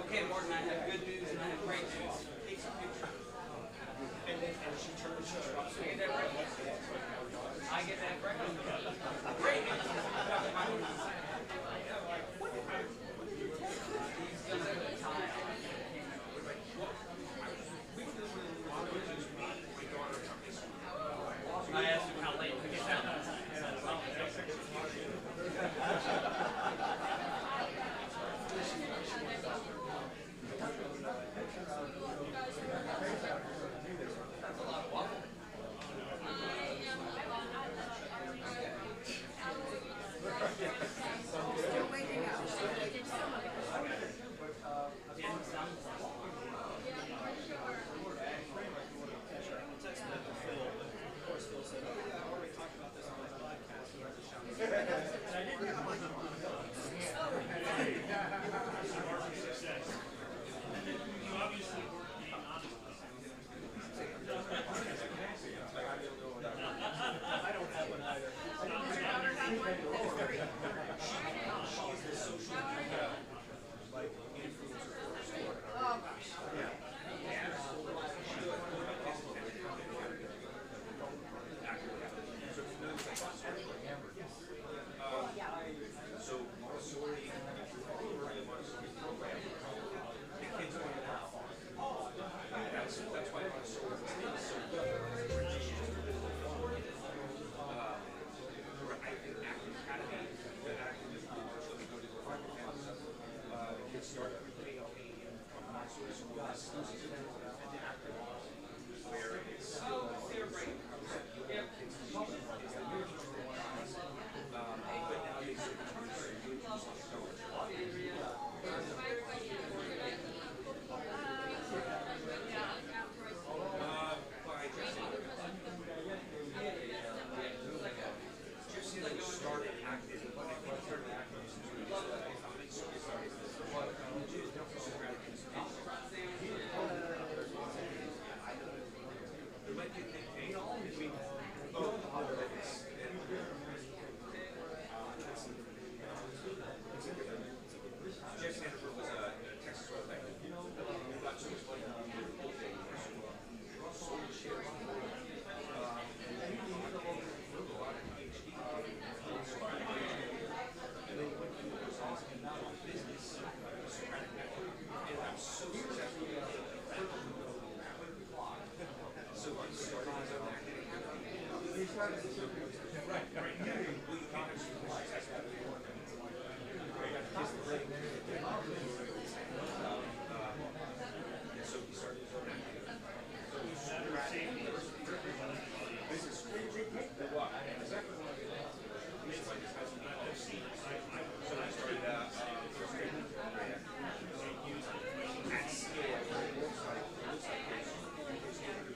Okay, Morgan, I have good news and I have great news. Takes a picture. And she turns to I get that breakfast. I get that breakfast. Great news. He's going to tie. I asked him how late to get down. That's a lot of waffle. Still waiting out.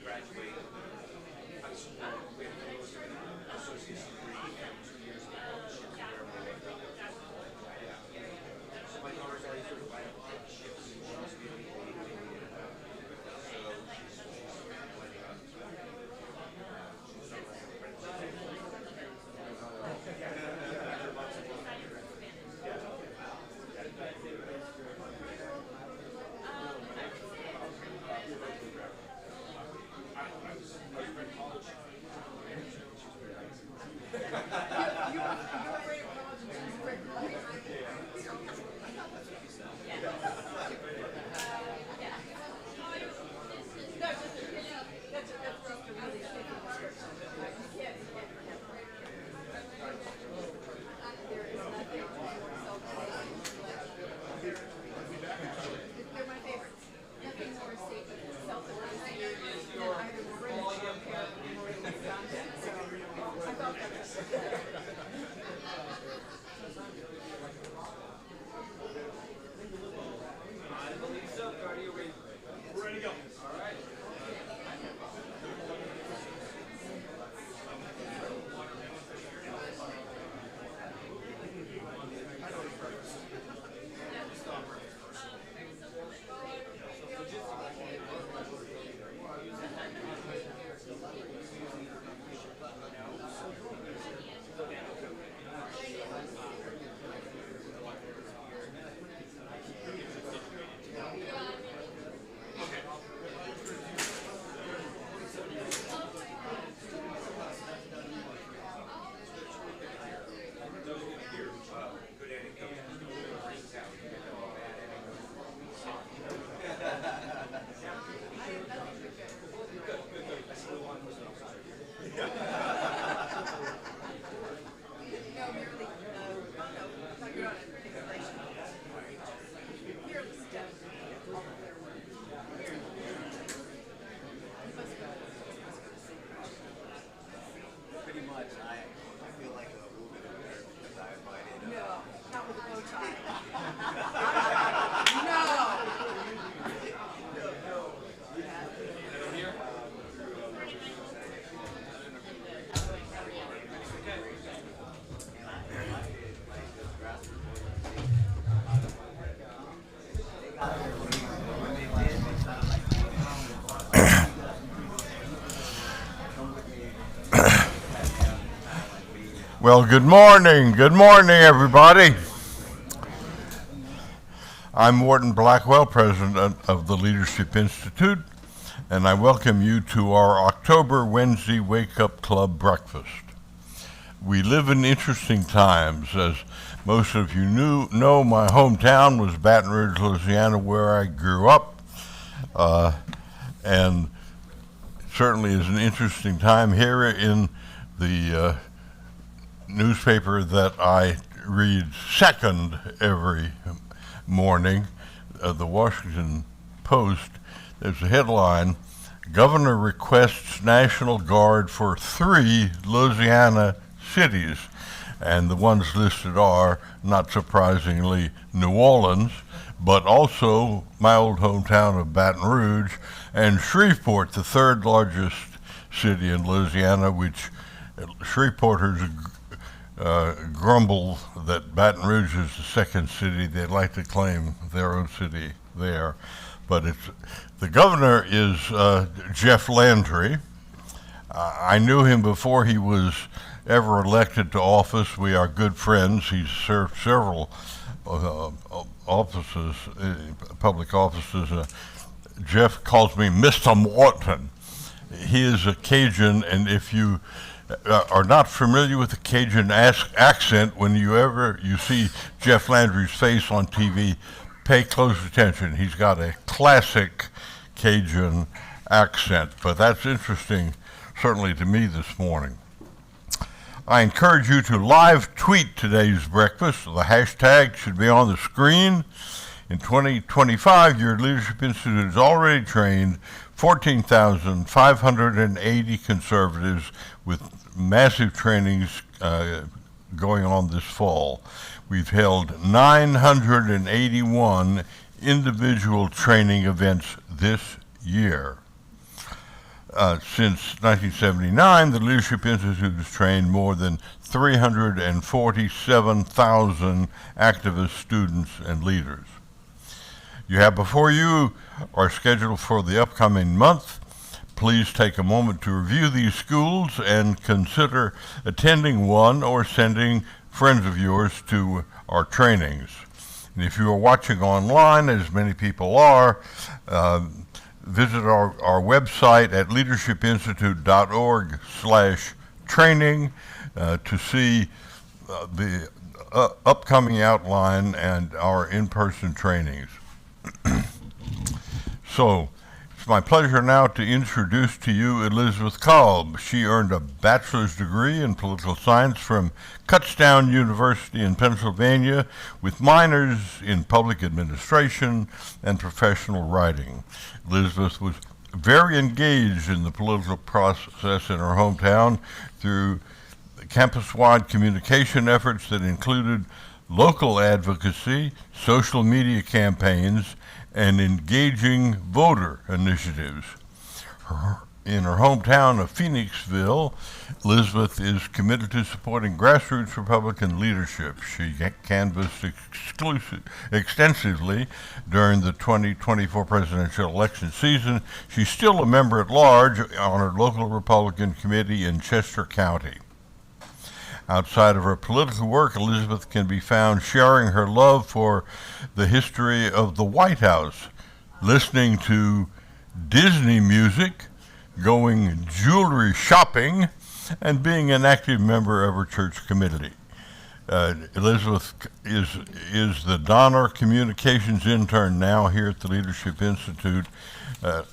Graduate high school with associate's degree and 2 years Well, good morning. Good morning, everybody. I'm Morton Blackwell, president of the Leadership Institute, and I welcome you to our October Wednesday Wake Up Club breakfast. We live in interesting times. As most of you know, my hometown was Baton Rouge, Louisiana, where I grew up, and certainly is an interesting time here in the newspaper that I read second every morning, the Washington Post. There's a headline: Governor requests National Guard for 3 Louisiana cities. And the ones listed are, not surprisingly, New Orleans, but also my old hometown of Baton Rouge, and Shreveport, the 3rd largest city in Louisiana, which Shreveporters grumble that Baton Rouge is the 2nd city. They'd like to claim their own city there. But the governor is Jeff Landry. I knew him before he was ever elected to office. We are good friends. He's served several offices, public offices. Jeff calls me Mr. Morton. He is a Cajun, and if you are not familiar with the Cajun accent, when you see Jeff Landry's face on TV, pay close attention. He's got a classic Cajun accent, but that's interesting, certainly to me this morning. I encourage you to live tweet today's breakfast. The hashtag should be on the screen. In 2025, your Leadership Institute has already trained 14,580 conservatives with massive trainings going on this fall. We've held 981 individual training events this year. Since 1979, the Leadership Institute has trained more than 347,000 activist students and leaders. You have before you are scheduled for the upcoming month. Please take a moment to review these schools and consider attending one or sending friends of yours to our trainings. And if you are watching online, as many people are, visit our website at leadershipinstitute.org/training to see the upcoming outline and our in-person trainings. So, it's my pleasure now to introduce to you Elizabeth Kolb. She earned a bachelor's degree in political science from Kutztown University in Pennsylvania with minors in public administration and professional writing. Elizabeth was very engaged in the political process in her hometown through campus-wide communication efforts that included local advocacy, social media campaigns, and engaging voter initiatives. In her hometown of Phoenixville, Elizabeth is committed to supporting grassroots Republican leadership. She canvassed extensively during the 2024 presidential election season. She's still a member at large on her local Republican committee in Chester County. Outside of her political work, Elizabeth can be found sharing her love for the history of the White House, listening to Disney music, going jewelry shopping, and being an active member of her church committee. Elizabeth is the Donner Communications intern now here at the Leadership Institute.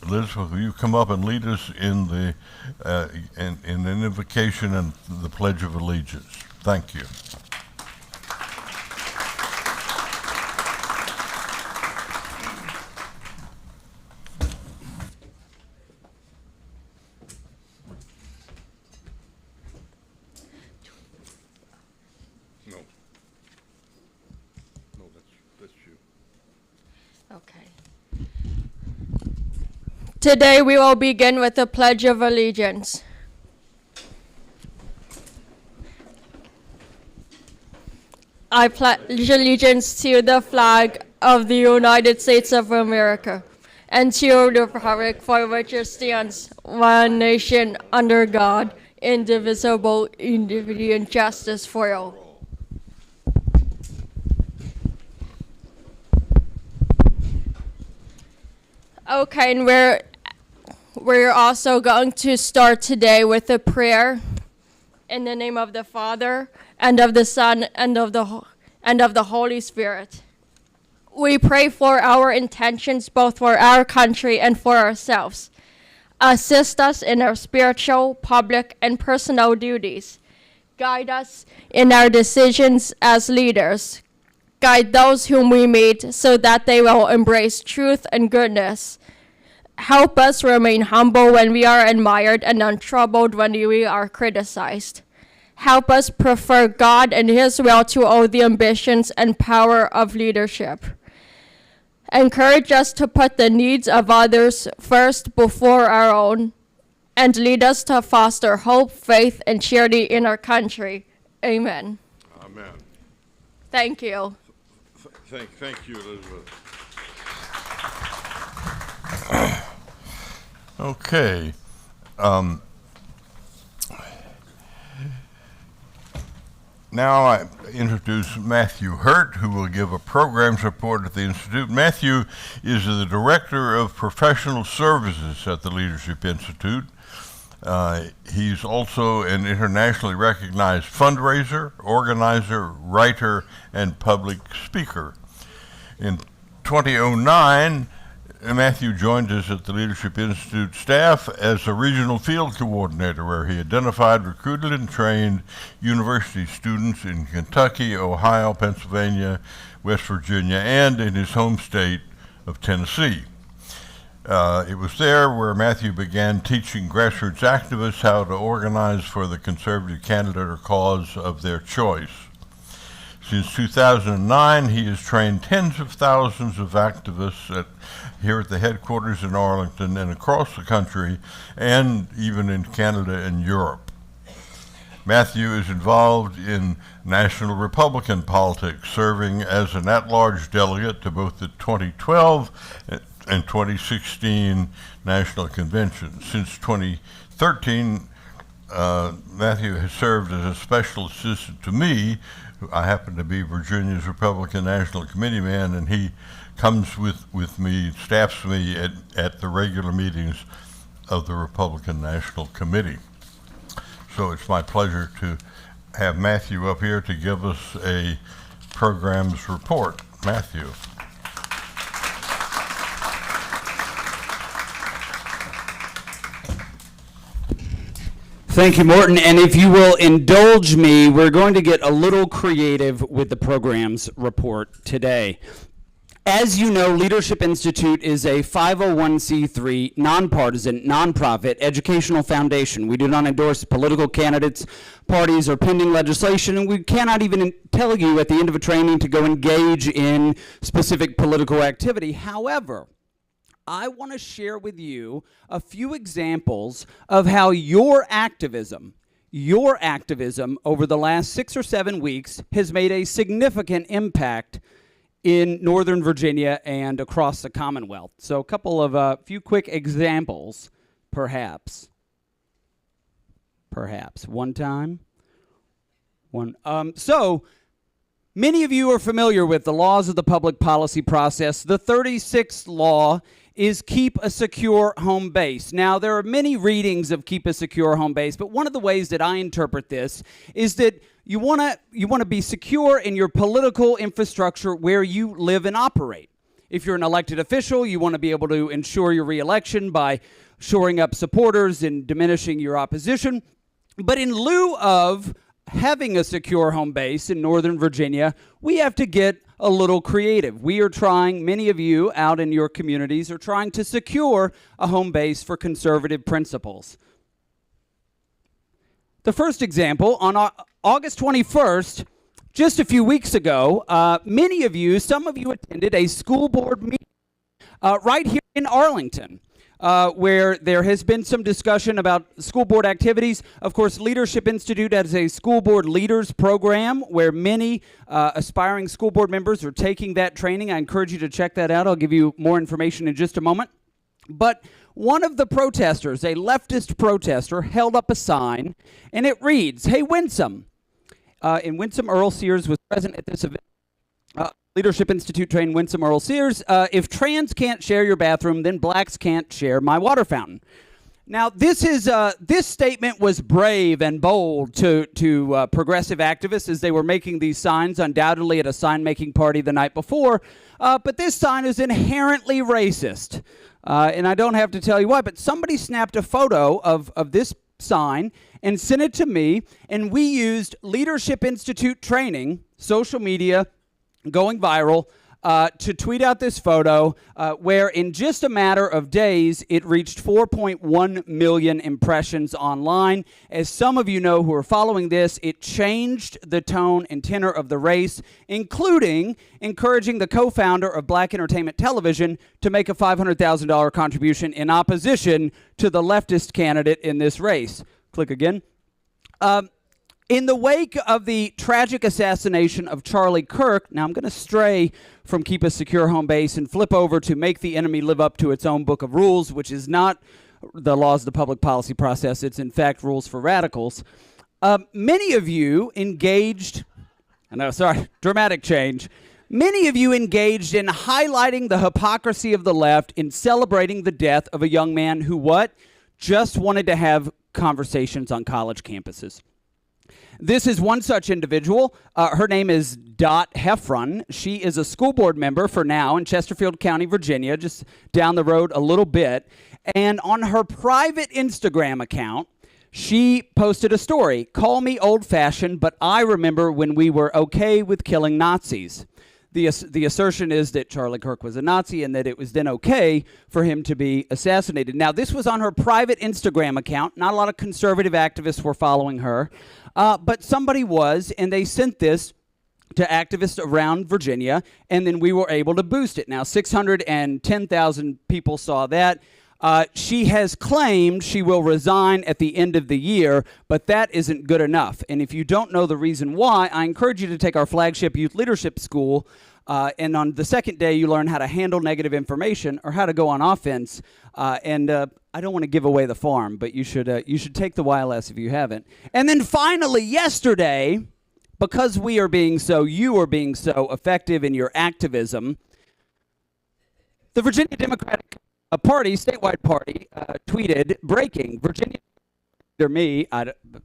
Elizabeth, will you come up and lead us in the in an invocation and the Pledge of Allegiance? Thank you. No, that's you. Okay. Today we will begin with the Pledge of Allegiance. I pledge allegiance to the flag of the United States of America and to the republic for which it stands, one nation under God, indivisible, liberty and justice for all. Okay, and we're also going to start today with a prayer in the name of the Father and of the Son and of the Holy Spirit. We pray for our intentions, both for our country and for ourselves. Assist us in our spiritual, public, and personal duties. Guide us in our decisions as leaders. Guide those whom we meet so that they will embrace truth and goodness. Help us remain humble when we are admired and untroubled when we are criticized. Help us prefer God and His will to all the ambitions and power of leadership. Encourage us to put the needs of others first before our own, and lead us to foster hope, faith, and charity in our country. Amen. Amen. Thank you. Thank you, Elizabeth. Okay. Now I introduce Matthew Hurt, who will give a programs report at the Institute. Matthew is the Director of Professional Services at the Leadership Institute. He's also an internationally recognized fundraiser, organizer, writer, and public speaker. In 2009, Matthew joined us at the Leadership Institute staff as a regional field coordinator, where he identified, recruited, and trained university students in Kentucky, Ohio, Pennsylvania, West Virginia, and in his home state of Tennessee. It was there where Matthew began teaching grassroots activists how to organize for the conservative candidate or cause of their choice. Since 2009, he has trained tens of thousands of activists here at the headquarters in Arlington and across the country, and even in Canada and Europe. Matthew is involved in national Republican politics, serving as an at-large delegate to both the 2012 and 2016 National Convention. Since 2013, Matthew has served as a special assistant to me. I happen to be Virginia's Republican National Committee man, and he comes with me, staffs me at the regular meetings of the Republican National Committee. So it's my pleasure to have Matthew up here to give us a programs report. Matthew. Thank you, Morton. And if you will indulge me, we're going to get a little creative with the programs report today. As you know, Leadership Institute is a 501c3, nonpartisan, nonprofit educational foundation. We do not endorse political candidates, parties, or pending legislation, and we cannot even tell you at the end of a training to go engage in specific political activity. However, I want to share with you a few examples of how your activism over the last 6 or 7 weeks has made a significant impact in Northern Virginia and across the Commonwealth. So a couple of few quick examples, perhaps. One time. So many of you are familiar with the laws of the public policy process. The 36th law is Keep a Secure Home Base. Now, there are many readings of Keep a Secure Home Base, but one of the ways that I interpret this is that you want to be secure in your political infrastructure where you live and operate. If you're an elected official, you want to be able to ensure your reelection by shoring up supporters and diminishing your opposition. But in lieu of having a secure home base in Northern Virginia, we have to get a little creative. We are trying, many of you out in your communities are trying to secure a home base for conservative principles. The first example, on August 21st, just a few weeks ago, many of you, some of you attended a school board meeting right here in Arlington, where there has been some discussion about school board activities. Of course, Leadership Institute has a school board leaders program where many aspiring school board members are taking that training. I encourage you to check that out. I'll give you more information in just a moment. But one of the protesters, a leftist protester, held up a sign, and it reads, "Hey, Winsome." And Winsome Earl Sears was present at this event. Leadership Institute trained Winsome Earl Sears. If trans can't share your bathroom, then blacks can't share my water fountain. Now, this statement was brave and bold to progressive activists as they were making these signs, undoubtedly at a sign-making party the night before. But this sign is inherently racist. And I don't have to tell you why, but somebody snapped a photo of this sign and sent it to me, and we used Leadership Institute training, social media, going viral, to tweet out this photo where in just a matter of days it reached 4.1 million impressions online. As some of you know who are following this, it changed the tone and tenor of the race, including encouraging the co-founder of Black Entertainment Television to make a $500,000 contribution in opposition to the leftist candidate in this race. Click again. In the wake of the tragic assassination of Charlie Kirk, now I'm going to stray from Keep a Secure Home Base and flip over to Make the Enemy Live Up to Its Own Book of Rules, which is not the laws of the public policy process. It's, in fact, rules for radicals. Many of you engaged, dramatic change. Many of you engaged in highlighting the hypocrisy of the left in celebrating the death of a young man who what? Just wanted to have conversations on college campuses. This is one such individual. Her name is Dot Heffron. She is a school board member for now in Chesterfield County, Virginia, just down the road a little bit. And on her private Instagram account, she posted a story. "Call me old-fashioned, but I remember when we were okay with killing Nazis." The assertion is that Charlie Kirk was a Nazi and that it was then okay for him to be assassinated. Now, this was on her private Instagram account. Not a lot of conservative activists were following her, but somebody was, and they sent this to activists around Virginia, and then we were able to boost it. Now, 610,000 people saw that. She has claimed she will resign at the end of the year, but that isn't good enough. And if you don't know the reason why, I encourage you to take our flagship youth leadership school. And on the second day, you learn how to handle negative information or how to go on offense. I don't want to give away the farm, but you should take the YLS if you haven't. And then finally, yesterday, because you are being so effective in your activism, the Virginia Democratic Party, statewide party, tweeted, "Breaking, Virginia," or me,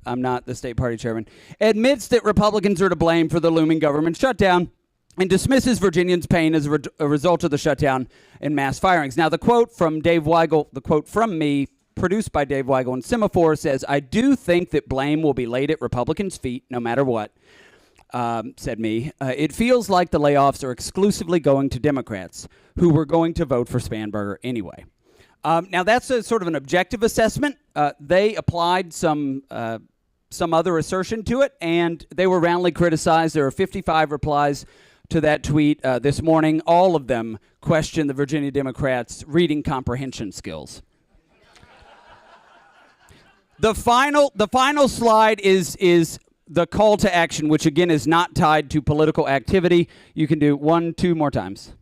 I'm not the state party chairman, "admits that Republicans are to blame for the looming government shutdown and dismisses Virginians' pain as a result of the shutdown and mass firings." Now, the quote from Dave Weigel, the quote from me, produced by Dave Weigel and Semaphore, says, "I do think that blame will be laid at Republicans' feet no matter what." Said me, "It feels like the layoffs are exclusively going to Democrats who were going to vote for Spanberger anyway." Now, that's a sort of an objective assessment. They applied some other assertion to it, and they were roundly criticized. There are 55 replies to that tweet this morning. All of them question the Virginia Democrats' reading comprehension skills. The final slide is the call to action, which again is not tied to political activity. You can do 2 more times.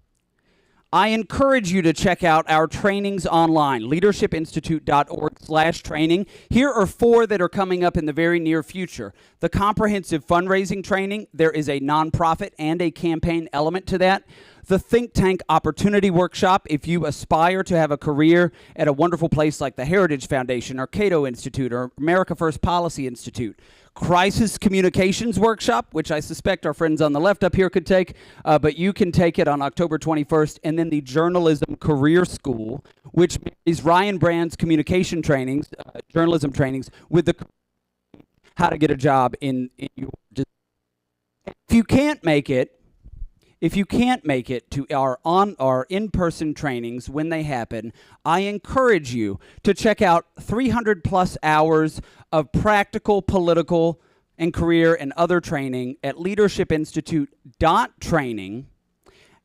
I encourage you to check out our trainings online, leadershipinstitute.org/training. Here are 4 that are coming up in the very near future. The comprehensive fundraising training, there is a nonprofit and a campaign element to that. The Think Tank Opportunity Workshop, if you aspire to have a career at a wonderful place like the Heritage Foundation or Cato Institute or America First Policy Institute. Crisis Communications Workshop, which I suspect our friends on the left up here could take, but you can take it on October 21st, and then the Journalism Career School, which is Ryan Brand's communication trainings, journalism trainings, with the how to get a job in your. If you can't make it to our in-person trainings when they happen, I encourage you to check out 300 plus hours of practical, political, and career and other training at leadershipinstitute.training.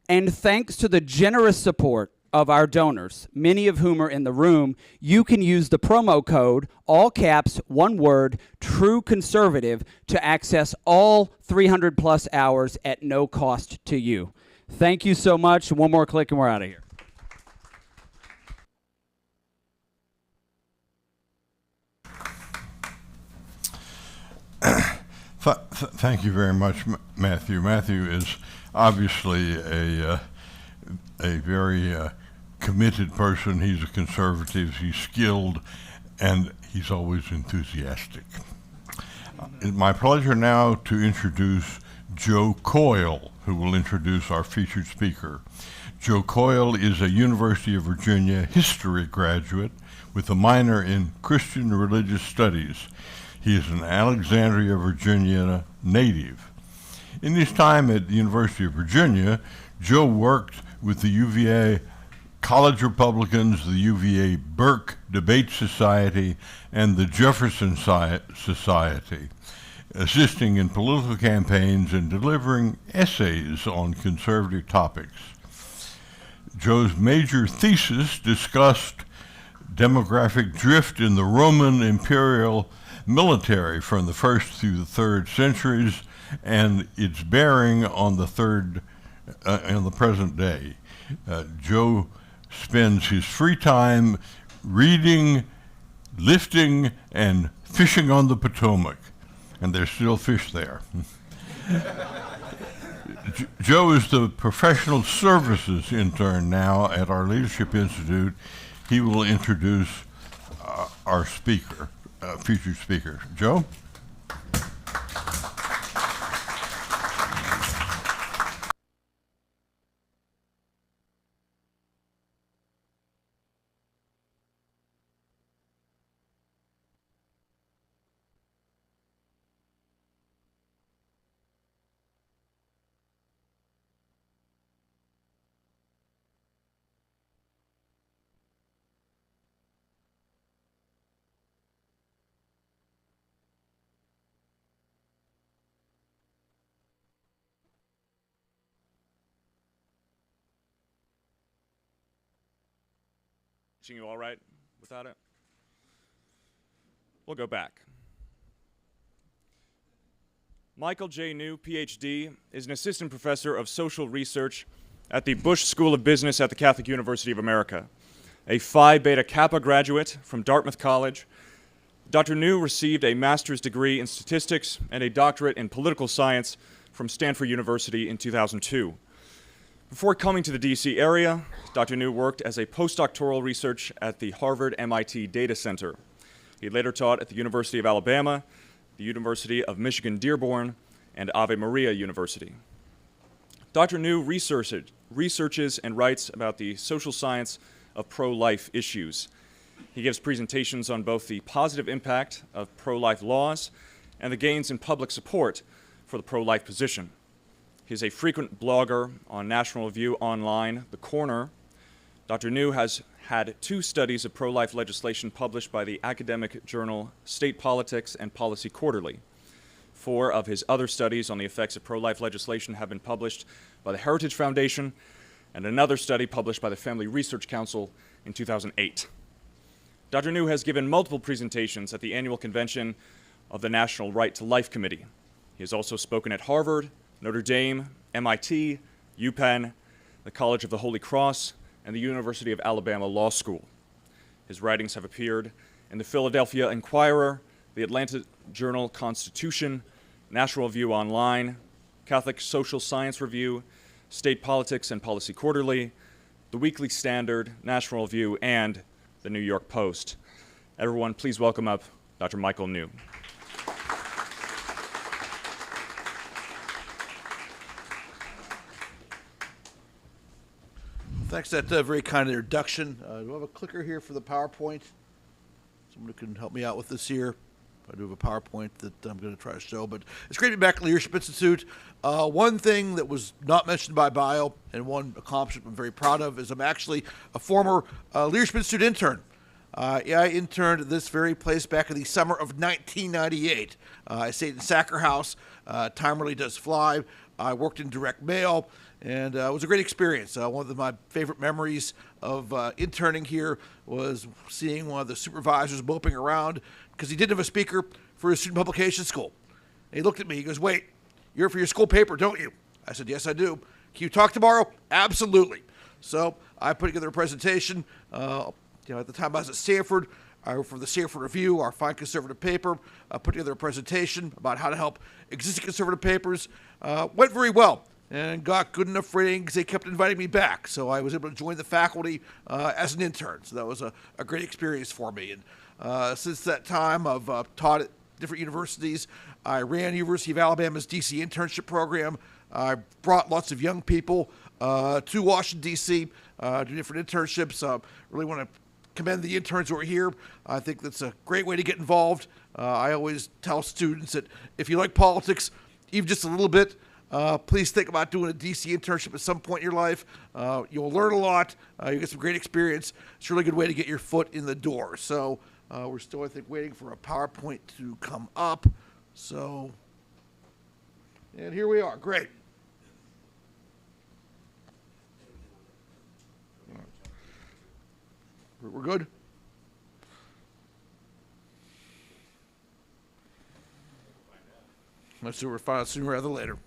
And thanks to the generous support of our donors, many of whom are in the room, you can use the promo code, all caps, one word, True Conservative, to access all 300 plus hours at no cost to you. Thank you so much. One more click and we're out of here. Thank you very much, Matthew. Matthew is obviously a very committed person. He's a conservative, he's skilled, and he's always enthusiastic. It's my pleasure now to introduce Joe Coyle, who will introduce our featured speaker. Joe Coyle is a University of Virginia history graduate with a minor in Christian religious studies. He is an Alexandria, Virginia native. In his time at the University of Virginia, Joe worked with the UVA College Republicans, the UVA Burke Debate Society, and the Jefferson Society, assisting in political campaigns and delivering essays on conservative topics. Joe's major thesis discussed demographic drift in the Roman imperial military from the 1st through the 3rd centuries and its bearing on the present day. Joe spends his free time reading, lifting, and fishing on the Potomac, and there's still fish there. Joe is the professional services intern now at our Leadership Institute. He will introduce our speaker, featured speaker. Joe? You all right without it? We'll go back. Michael J. New, Ph.D., is an assistant professor of social research at the Busch School of Business at the Catholic University of America. A Phi Beta Kappa graduate from Dartmouth College, Dr. New received a master's degree in statistics and a doctorate in political science from Stanford University in 2002. Before coming to the DC area, Dr. New worked as a postdoctoral research at the Harvard-MIT Data Center. He later taught at the University of Alabama, the University of Michigan Dearborn, and Ave Maria University. Dr. New researches and writes about the social science of pro-life issues. He gives presentations on both the positive impact of pro-life laws and the gains in public support for the pro-life position. He's a frequent blogger on National Review Online, The Corner. Dr. New has had 2 studies of pro-life legislation published by the academic journal State Politics and Policy Quarterly. 4 of his other studies on the effects of pro-life legislation have been published by the Heritage Foundation, and another study published by the Family Research Council in 2008. Dr. New has given multiple presentations at the annual convention of the National Right to Life Committee. He has also spoken at Harvard, Notre Dame, MIT, UPenn, the College of the Holy Cross, and the University of Alabama Law School. His writings have appeared in the Philadelphia Inquirer, the Atlanta Journal-Constitution, National Review Online, Catholic Social Science Review, State Politics and Policy Quarterly, the Weekly Standard, National Review, and the New York Post. Everyone, please welcome up Dr. Michael New. Thanks for that very kind introduction. Do I have a clicker here for the PowerPoint? Someone who can help me out with this here. I do have a PowerPoint that I'm going to try to show, but it's great to be back at Leadership Institute. One thing that was not mentioned by bio, and one accomplishment I'm very proud of, is I'm actually a former Leadership Institute intern. I interned at this very place back in the summer of 1998. I stayed in Sacker House. Time really does fly. I worked in direct mail, and it was a great experience. One of my favorite memories of interning here was seeing one of the supervisors moping around because he didn't have a speaker for his student publication school. And he looked at me, he goes, "Wait, you're for your school paper, don't you?" I said, "Yes, I do." "Can you talk tomorrow?" "Absolutely." So I put together a presentation. At the time I was at Stanford, I work for the Stanford Review, our fine conservative paper, put together a presentation about how to help existing conservative papers. Went very well and got good enough ratings. They kept inviting me back, so I was able to join the faculty as an intern. So that was a great experience for me. And since that time, I've taught at different universities. I ran University of Alabama's DC internship program. I brought lots of young people to Washington, D.C., do different internships. Really want to commend the interns who are here. I think that's a great way to get involved. I always tell students that if you like politics, even just a little bit, please think about doing a DC internship at some point in your life. You'll learn a lot. You get some great experience. It's a really good way to get your foot in the door. So we're still, I think, waiting for a PowerPoint to come up. So, and here we are. Great. We're good? Let's see, we're fine sooner rather than later.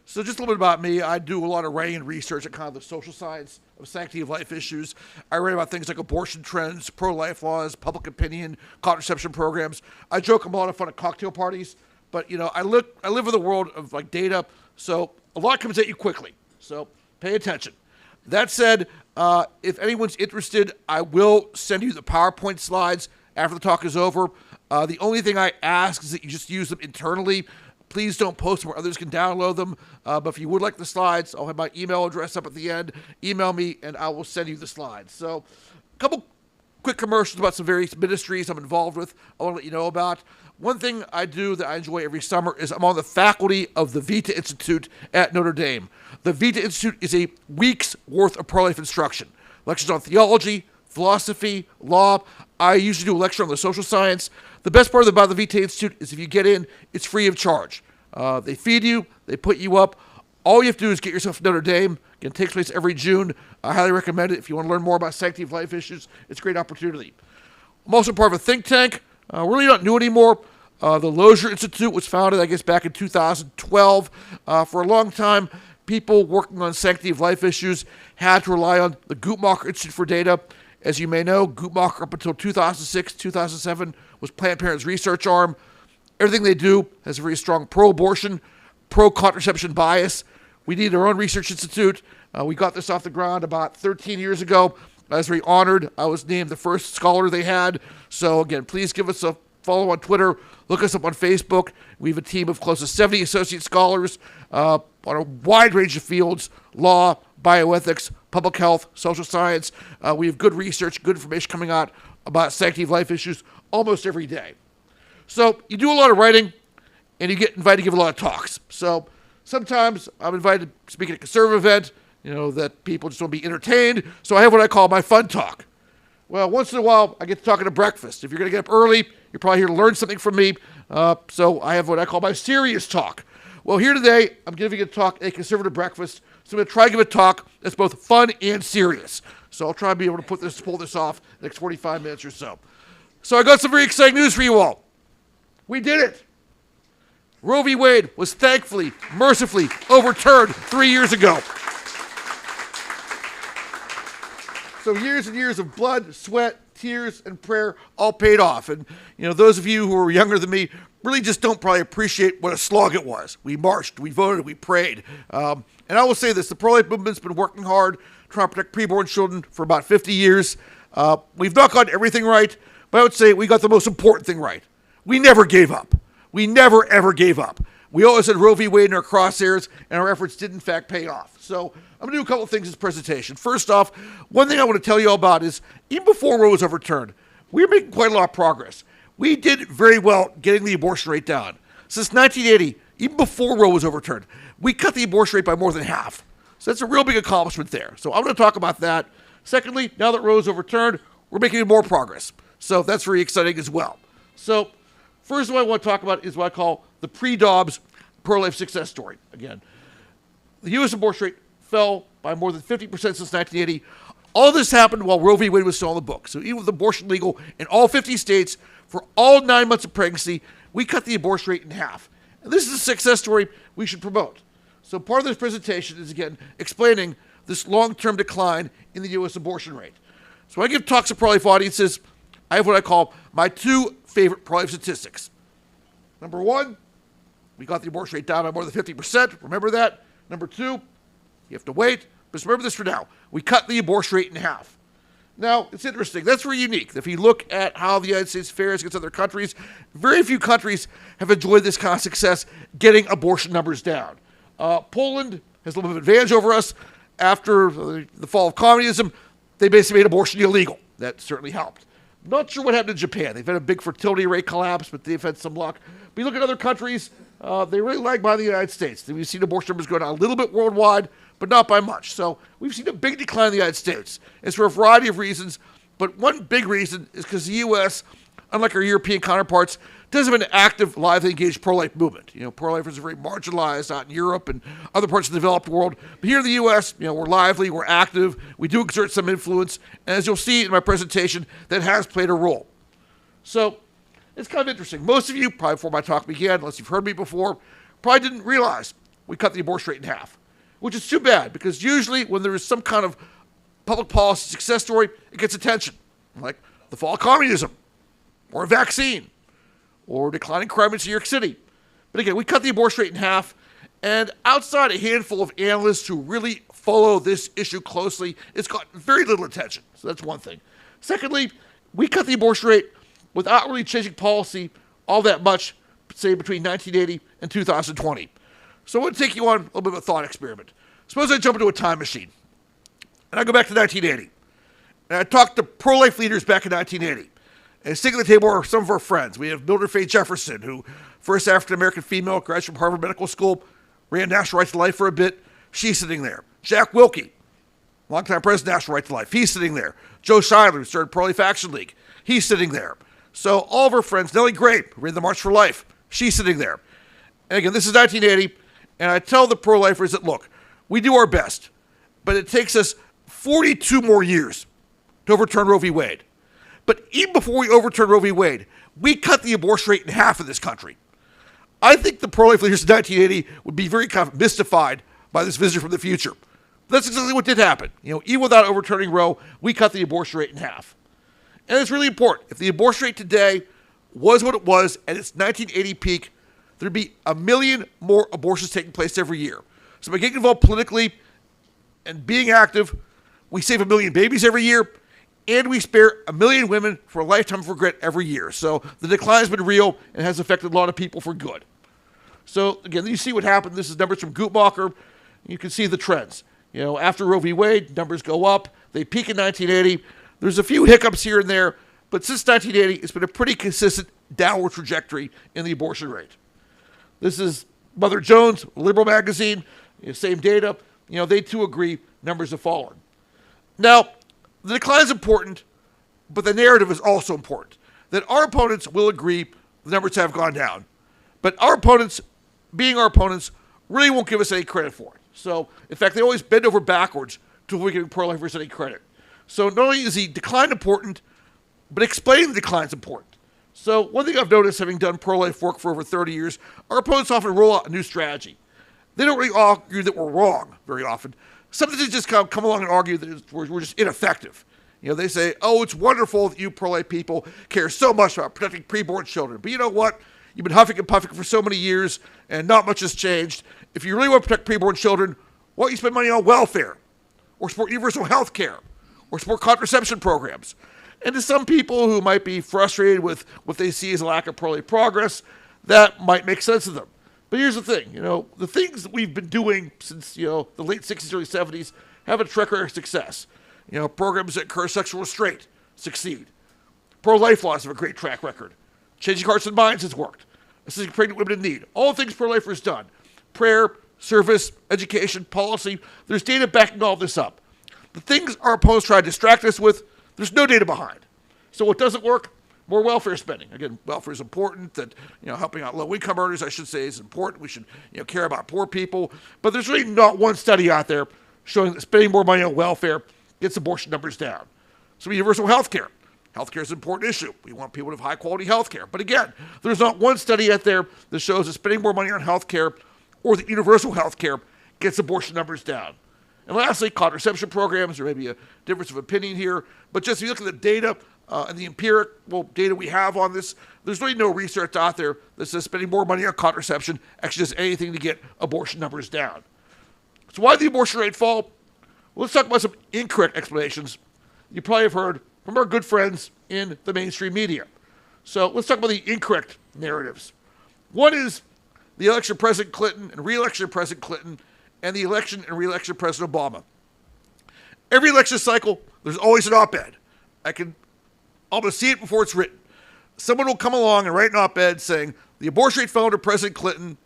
So just a little bit about me. I do a lot of writing and research at kind of the social science of sanctity of life issues. I write about things like abortion trends, pro-life laws, public opinion, contraception programs. I joke I'm a lot of fun at cocktail parties, but I live in the world of like data, so a lot comes at you quickly. So pay attention. That said, if anyone's interested, I will send you the PowerPoint slides after the talk is over. The only thing I ask is that you just use them internally. Please don't post them where others can download them. But if you would like the slides, I'll have my email address up at the end. Email me, and I will send you the slides. So a couple quick commercials about some various ministries I'm involved with I want to let you know about. One thing I do that I enjoy every summer is I'm on the faculty of the Vita Institute at Notre Dame. The Vita Institute is a week's worth of pro-life instruction. Lectures on theology, philosophy, law. I usually do a lecture on the social science. The best part about the Vita Institute is if you get in, it's free of charge. They feed you, they put you up. All you have to do is get yourself to Notre Dame. Again, it takes place every June. I highly recommend it. If you want to learn more about sanctity of life issues, it's a great opportunity. I'm also part of a think tank. Really not new anymore. The Lozier Institute was founded, I guess, back in 2012. For a long time, people working on sanctity of life issues had to rely on the Guttmacher Institute for data. As you may know, Guttmacher up until 2006, 2007 was Planned Parenthood's research arm. Everything they do has a very strong pro-abortion, pro-contraception bias. We need our own research institute. We got this off the ground about 13 years ago. I was very honored. I was named the first scholar they had. So again, please give us a follow on Twitter. Look us up on Facebook. We have a team of close to 70 associate scholars on a wide range of fields: law, bioethics, public health, social science. We have good research, good information coming out about sanctity of life issues almost every day. So you do a lot of writing, and you get invited to give a lot of talks. So sometimes I'm invited to speak at a conservative event, that people just want to be entertained. So I have what I call my fun talk. Well, once in a while, I get to talk at a breakfast. If you're going to get up early, you're probably here to learn something from me. So I have what I call my serious talk. Well, here today, I'm giving a talk at a conservative breakfast. So I'm going to try to give a talk that's both fun and serious. So I'll try to be able to pull this off the next 45 minutes or so. So I got some very exciting news for you all. We did it. Roe v. Wade was thankfully, mercifully overturned 3 years ago. So years and years of blood, sweat, tears, and prayer all paid off. And, those of you who are younger than me really just don't probably appreciate what a slog it was. We marched, we voted, we prayed. And I will say this, the pro-life movement's been working hard trying to protect preborn children for about 50 years. We've not gotten everything right, but I would say we got the most important thing right. We never gave up. We never, ever gave up. We always had Roe v. Wade in our crosshairs, and our efforts did, in fact, pay off. So I'm going to do a couple of things in this presentation. First off, one thing I want to tell you all about is, even before Roe was overturned, we were making quite a lot of progress. We did very well getting the abortion rate down. Since 1980, even before Roe was overturned, we cut the abortion rate by more than half. So that's a real big accomplishment there. So I'm going to talk about that. Secondly, now that Roe is overturned, we're making even more progress. So that's very exciting as well. So first what I want to talk about is what I call the pre-Dobbs pro-life success story. Again, the U.S. abortion rate fell by more than 50% since 1980. All this happened while Roe v. Wade was still on the books. So even with abortion legal in all 50 states, for all 9 months of pregnancy, we cut the abortion rate in half. And this is a success story we should promote. So part of this presentation is, again, explaining this long-term decline in the U.S. abortion rate. So when I give talks to pro-life audiences, I have what I call my 2 favorite pro-life statistics. Number 1, we got the abortion rate down by more than 50%. Remember that. Number 2, you have to wait. But just remember this for now. We cut the abortion rate in half. Now, it's interesting. That's very unique. If you look at how the United States fares against other countries, very few countries have enjoyed this kind of success getting abortion numbers down. Poland has a little bit of advantage over us. After the fall of communism, they basically made abortion illegal. That certainly helped. Not sure what happened in Japan. They've had a big fertility rate collapse, but they've had some luck. But you look at other countries, they really lag behind the United States. We've seen abortion numbers go down a little bit worldwide, but not by much. So we've seen a big decline in the United States. It's for a variety of reasons, but one big reason is because the U.S., unlike our European counterparts, doesn't have an active, lively, engaged pro-life movement. Pro-lifers are very marginalized out in Europe and other parts of the developed world. But here in the U.S., we're lively, we're active, we do exert some influence, and as you'll see in my presentation, that has played a role. So it's kind of interesting. Most of you, probably before my talk began, unless you've heard me before, probably didn't realize we cut the abortion rate in half, which is too bad, because usually when there is some kind of public policy success story, it gets attention, like the fall of communism, or a vaccine, or declining crime in New York City. But again, we cut the abortion rate in half, and outside a handful of analysts who really follow this issue closely, it's got very little attention. So that's one thing. Secondly, we cut the abortion rate without really changing policy all that much, say between 1980 and 2020. So I want to take you on a little bit of a thought experiment. Suppose I jump into a time machine, and I go back to 1980, and I talk to pro-life leaders back in 1980. And sitting at the table are some of our friends. We have Mildred Faye Jefferson, who first African-American female, graduated from Harvard Medical School, ran National Right to Life for a bit. She's sitting there. Jack Wilkie, longtime president of National Right to Life. He's sitting there. Joe Schuyler, who started Pro-Life Action League. He's sitting there. So all of our friends, Nellie Grape, who ran the March for Life, she's sitting there. And again, this is 1980, and I tell the pro-lifers that, look, we do our best, but it takes us 42 more years to overturn Roe v. Wade. But even before we overturned Roe v. Wade, we cut the abortion rate in half in this country. I think the pro-life leaders in 1980 would be very kind of mystified by this visitor from the future. But that's exactly what did happen. Even without overturning Roe, we cut the abortion rate in half. And it's really important. If the abortion rate today was what it was at its 1980 peak, there'd be 1 million more abortions taking place every year. So by getting involved politically and being active, we save 1 million babies every year, and we spare 1 million women for a lifetime of regret every year. So the decline has been real and has affected a lot of people for good. So again, you see what happened. This is numbers from Guttmacher. You can see the trends. After Roe v. Wade, numbers go up. They peak in 1980. There's a few hiccups here and there, but since 1980, it's been a pretty consistent downward trajectory in the abortion rate. This is Mother Jones, Liberal magazine, same data. They too agree numbers have fallen. Now, the decline is important, but the narrative is also important. That our opponents will agree the numbers have gone down. But our opponents, being our opponents, really won't give us any credit for it. So, in fact, they always bend over backwards to avoid giving pro-lifers any credit. So not only is the decline important, but explaining the decline is important. So one thing I've noticed, having done pro-life work for over 30 years, our opponents often roll out a new strategy. They don't really argue that we're wrong very often. Sometimes they just come along and argue that we're just ineffective. They say, oh, it's wonderful that you pro-life people care so much about protecting preborn children. But you know what? You've been huffing and puffing for so many years, and not much has changed. If you really want to protect preborn children, why don't you spend money on welfare, or support universal health care, or support contraception programs? And to some people who might be frustrated with what they see as a lack of pro-life progress, that might make sense to them. But here's the thing, the things that we've been doing since, the late 60s, early 70s have a track record of success. Programs that encourage sexual restraint succeed. Pro-life laws have a great track record. Changing hearts and minds has worked. Assisting pregnant women in need. All the things pro-lifers done. Prayer, service, education, policy. There's data backing all this up. The things our opponents try to distract us with, there's no data behind. So what doesn't work? More welfare spending. Again, welfare is important. That helping out low-income earners, I should say, is important. We should care about poor people. But there's really not one study out there showing that spending more money on welfare gets abortion numbers down. So universal health care. Health care is an important issue. We want people to have high-quality health care. But again, there's not one study out there that shows that spending more money on health care or that universal health care gets abortion numbers down. And lastly, contraception programs. There may be a difference of opinion here, but just if you look at the data and the empirical data we have on this, there's really no research out there that says spending more money on contraception actually does anything to get abortion numbers down. So why did the abortion rate fall? Well, let's talk about some incorrect explanations you probably have heard from our good friends in the mainstream media. So let's talk about the incorrect narratives. One is the election of President Clinton and re-election of President Clinton and the election and re-election of President Obama. Every election cycle, there's always an op-ed. I can almost see it before it's written. Someone will come along and write an op-ed saying the abortion rate fell under President Clinton,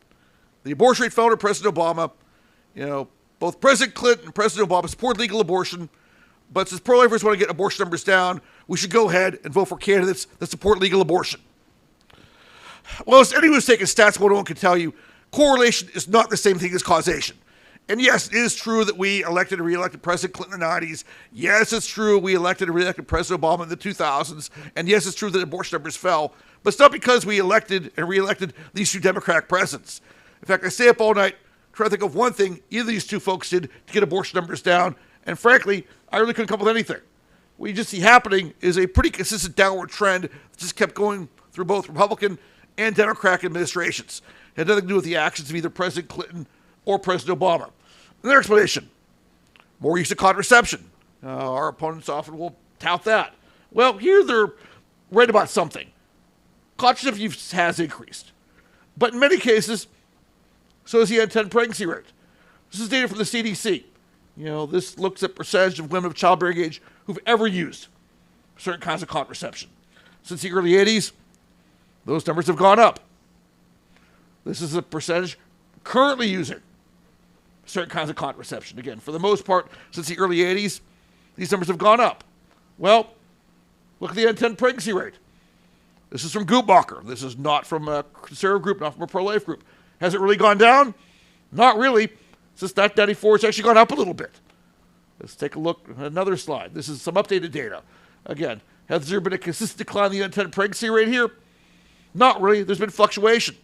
the abortion rate fell under President Obama. You know, both President Clinton and President Obama support legal abortion, but since pro-lifers want to get abortion numbers down, we should go ahead and vote for candidates that support legal abortion. Well, as anyone who's taken Stats 101 can tell you, correlation is not the same thing as causation. And yes, it is true that we elected and re-elected President Clinton in the 90s. Yes, it's true we elected and re-elected President Obama in the 2000s. And yes, it's true that abortion numbers fell. But it's not because we elected and re-elected these two Democratic presidents. In fact, I stay up all night trying to think of one thing either of these two folks did to get abortion numbers down. And frankly, I really couldn't come up with anything. What you just see happening is a pretty consistent downward trend that just kept going through both Republican and Democratic administrations. It had nothing to do with the actions of either President Clinton or President Obama. Another explanation, more use of contraception. Our opponents often will tout that. Well, here they're right about something. Contraception use has increased. But in many cases, so is the unintended pregnancy rate. This is data from the CDC. You know, this looks at percentage of women of childbearing age who've ever used certain kinds of contraception. Since the early 80s, those numbers have gone up. This is a percentage currently using certain kinds of contraception. Again, for the most part, since the early 80s, these numbers have gone up. Well, look at the unintended pregnancy rate. This is from Guttmacher. This is not from a conservative group, not from a pro-life group. Has it really gone down? Not really. Since 1994, it's actually gone up a little bit. Let's take a look at another slide. This is some updated data. Again, has there been a consistent decline in the unintended pregnancy rate here? Not really. There's been fluctuation.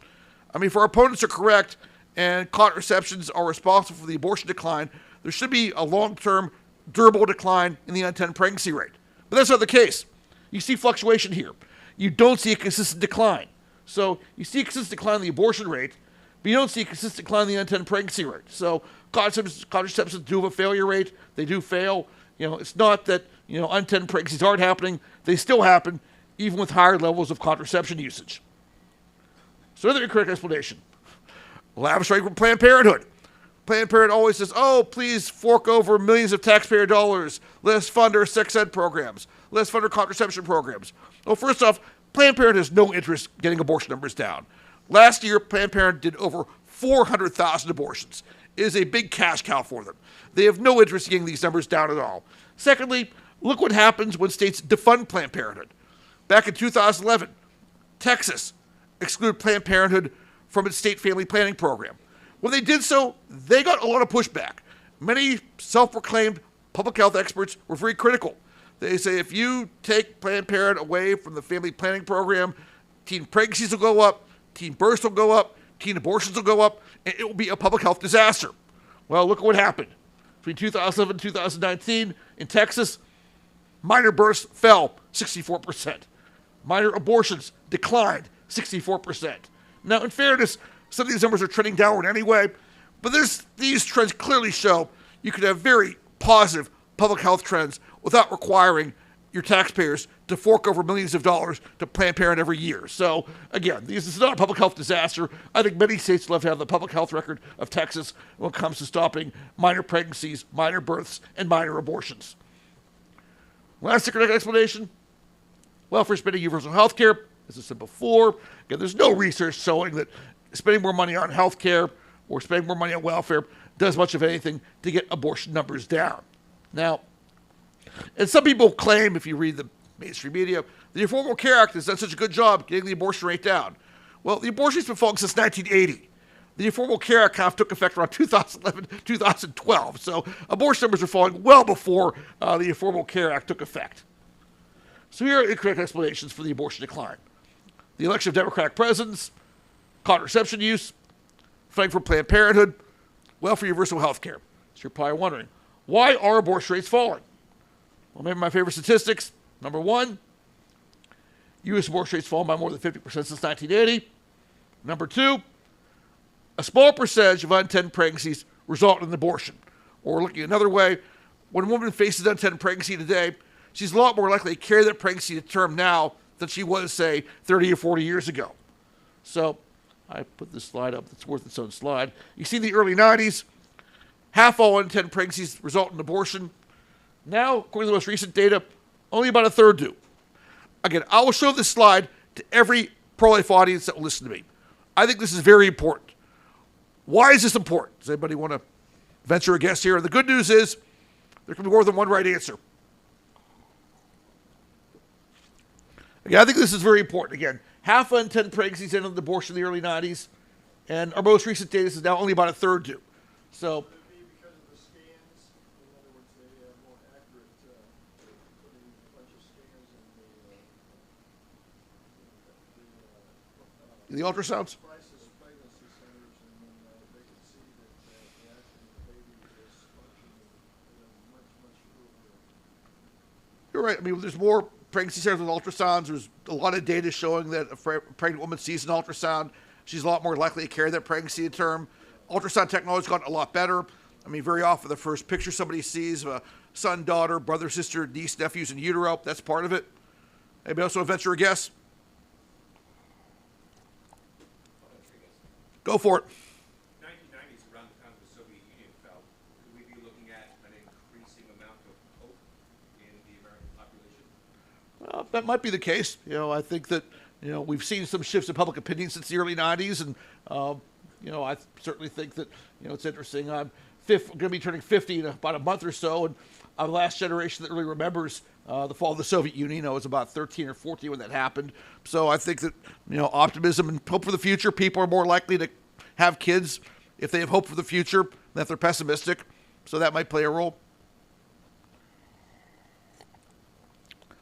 I mean, if our opponents are correct and contraceptions are responsible for the abortion decline, there should be a long-term, durable decline in the unintended pregnancy rate. But that's not the case. You see fluctuation here. You don't see a consistent decline. So you see a consistent decline in the abortion rate, but you don't see a consistent decline in the unintended pregnancy rate. So contraceptions do have a failure rate. They do fail. You know, it's not that, you know, unintended pregnancies aren't happening. They still happen, even with higher levels of contraception usage. So another incorrect explanation. Lavish rate from Planned Parenthood. Planned Parenthood always says, oh, please fork over millions of taxpayer dollars. Let's fund our sex ed programs. Let's fund our contraception programs. Well, first off, Planned Parenthood has no interest in getting abortion numbers down. Last year, Planned Parenthood did over 400,000 abortions. It is a big cash cow for them. They have no interest in getting these numbers down at all. Secondly, look what happens when states defund Planned Parenthood. Back in 2011, Texas excluded Planned Parenthood from its state family planning program. When they did so, they got a lot of pushback. Many self-proclaimed public health experts were very critical. They say if you take Planned Parenthood away from the family planning program, teen pregnancies will go up, teen births will go up, teen abortions will go up, and it will be a public health disaster. Well, look at what happened. Between 2011 and 2019, in Texas, minor births fell 64%. Minor abortions declined 64%. Now, in fairness, some of these numbers are trending downward anyway, but these trends clearly show you could have very positive public health trends without requiring your taxpayers to fork over millions of dollars to Planned Parenthood every year. So, again, this is not a public health disaster. I think many states love to have the public health record of Texas when it comes to stopping minor pregnancies, minor births, and minor abortions. Last correct explanation, welfare spending, universal health care. As I said before, again, there's no research showing that spending more money on health care or spending more money on welfare does much of anything to get abortion numbers down. Now, and some people claim, if you read the mainstream media, the Affordable Care Act has done such a good job getting the abortion rate down. Well, the abortion rate's been falling since 1980. The Affordable Care Act kind of took effect around 2011, 2012. So abortion numbers are falling well before the Affordable Care Act took effect. So here are incorrect explanations for the abortion decline. The election of Democratic presidents, contraception use, fighting for Planned Parenthood, welfare universal health care. So you're probably wondering, Why are abortion rates falling? Well, maybe my favorite statistics. Number one, U.S. abortion rates fallen by more than 50% since 1980. Number two, a small percentage of unintended pregnancies result in abortion. Or looking another way, when a woman faces unintended pregnancy today, she's a lot more likely to carry that pregnancy to term now than she was, say, 30 or 40 years ago. So I put this slide up that's worth its own slide. You see the early 90s, half all unintended pregnancies result in abortion. Now, according to the most recent data, only about a third do. Again, I will show this slide to every pro-life audience that will listen to me. I think this is very important. Why is this important? Does anybody want to venture a guess here? And the good news is there can be more than one right answer. Again, I think this is very important. Again, half unintended pregnancies ended in abortion in the early 90s, and our most recent data is now only about a third do. So, Could it be because of the scans? In other words, they are more accurate, putting a bunch of scans in the ultrasounds? crisis pregnancy centers, and then they can see that actually the baby is functioning much earlier. You're right. I mean, there's more pregnancy centers with ultrasounds. There's a lot of data showing that a pregnant woman sees an ultrasound, she's a lot more likely to carry that pregnancy to term. Ultrasound technology's gotten a lot better. I mean, very often the first picture somebody sees of a son, daughter, brother, sister, niece, nephews in utero, that's part of it. Anybody else want to venture a guess? Go for it. 1990s, around the time the Soviet Union fell, could we be looking at an increasing amount of hope in the American population? Well, that might be the case. I think that, we've seen some shifts in public opinion since the early 90s, and, I certainly think that, it's interesting. I'm going to be turning 50 in about a month or so, and I'm the last generation that really remembers the fall of the Soviet Union. I was about 13 or 14 when that happened. So I think that, optimism and hope for the future, people are more likely to have kids if they have hope for the future than if they're pessimistic. So that might play a role.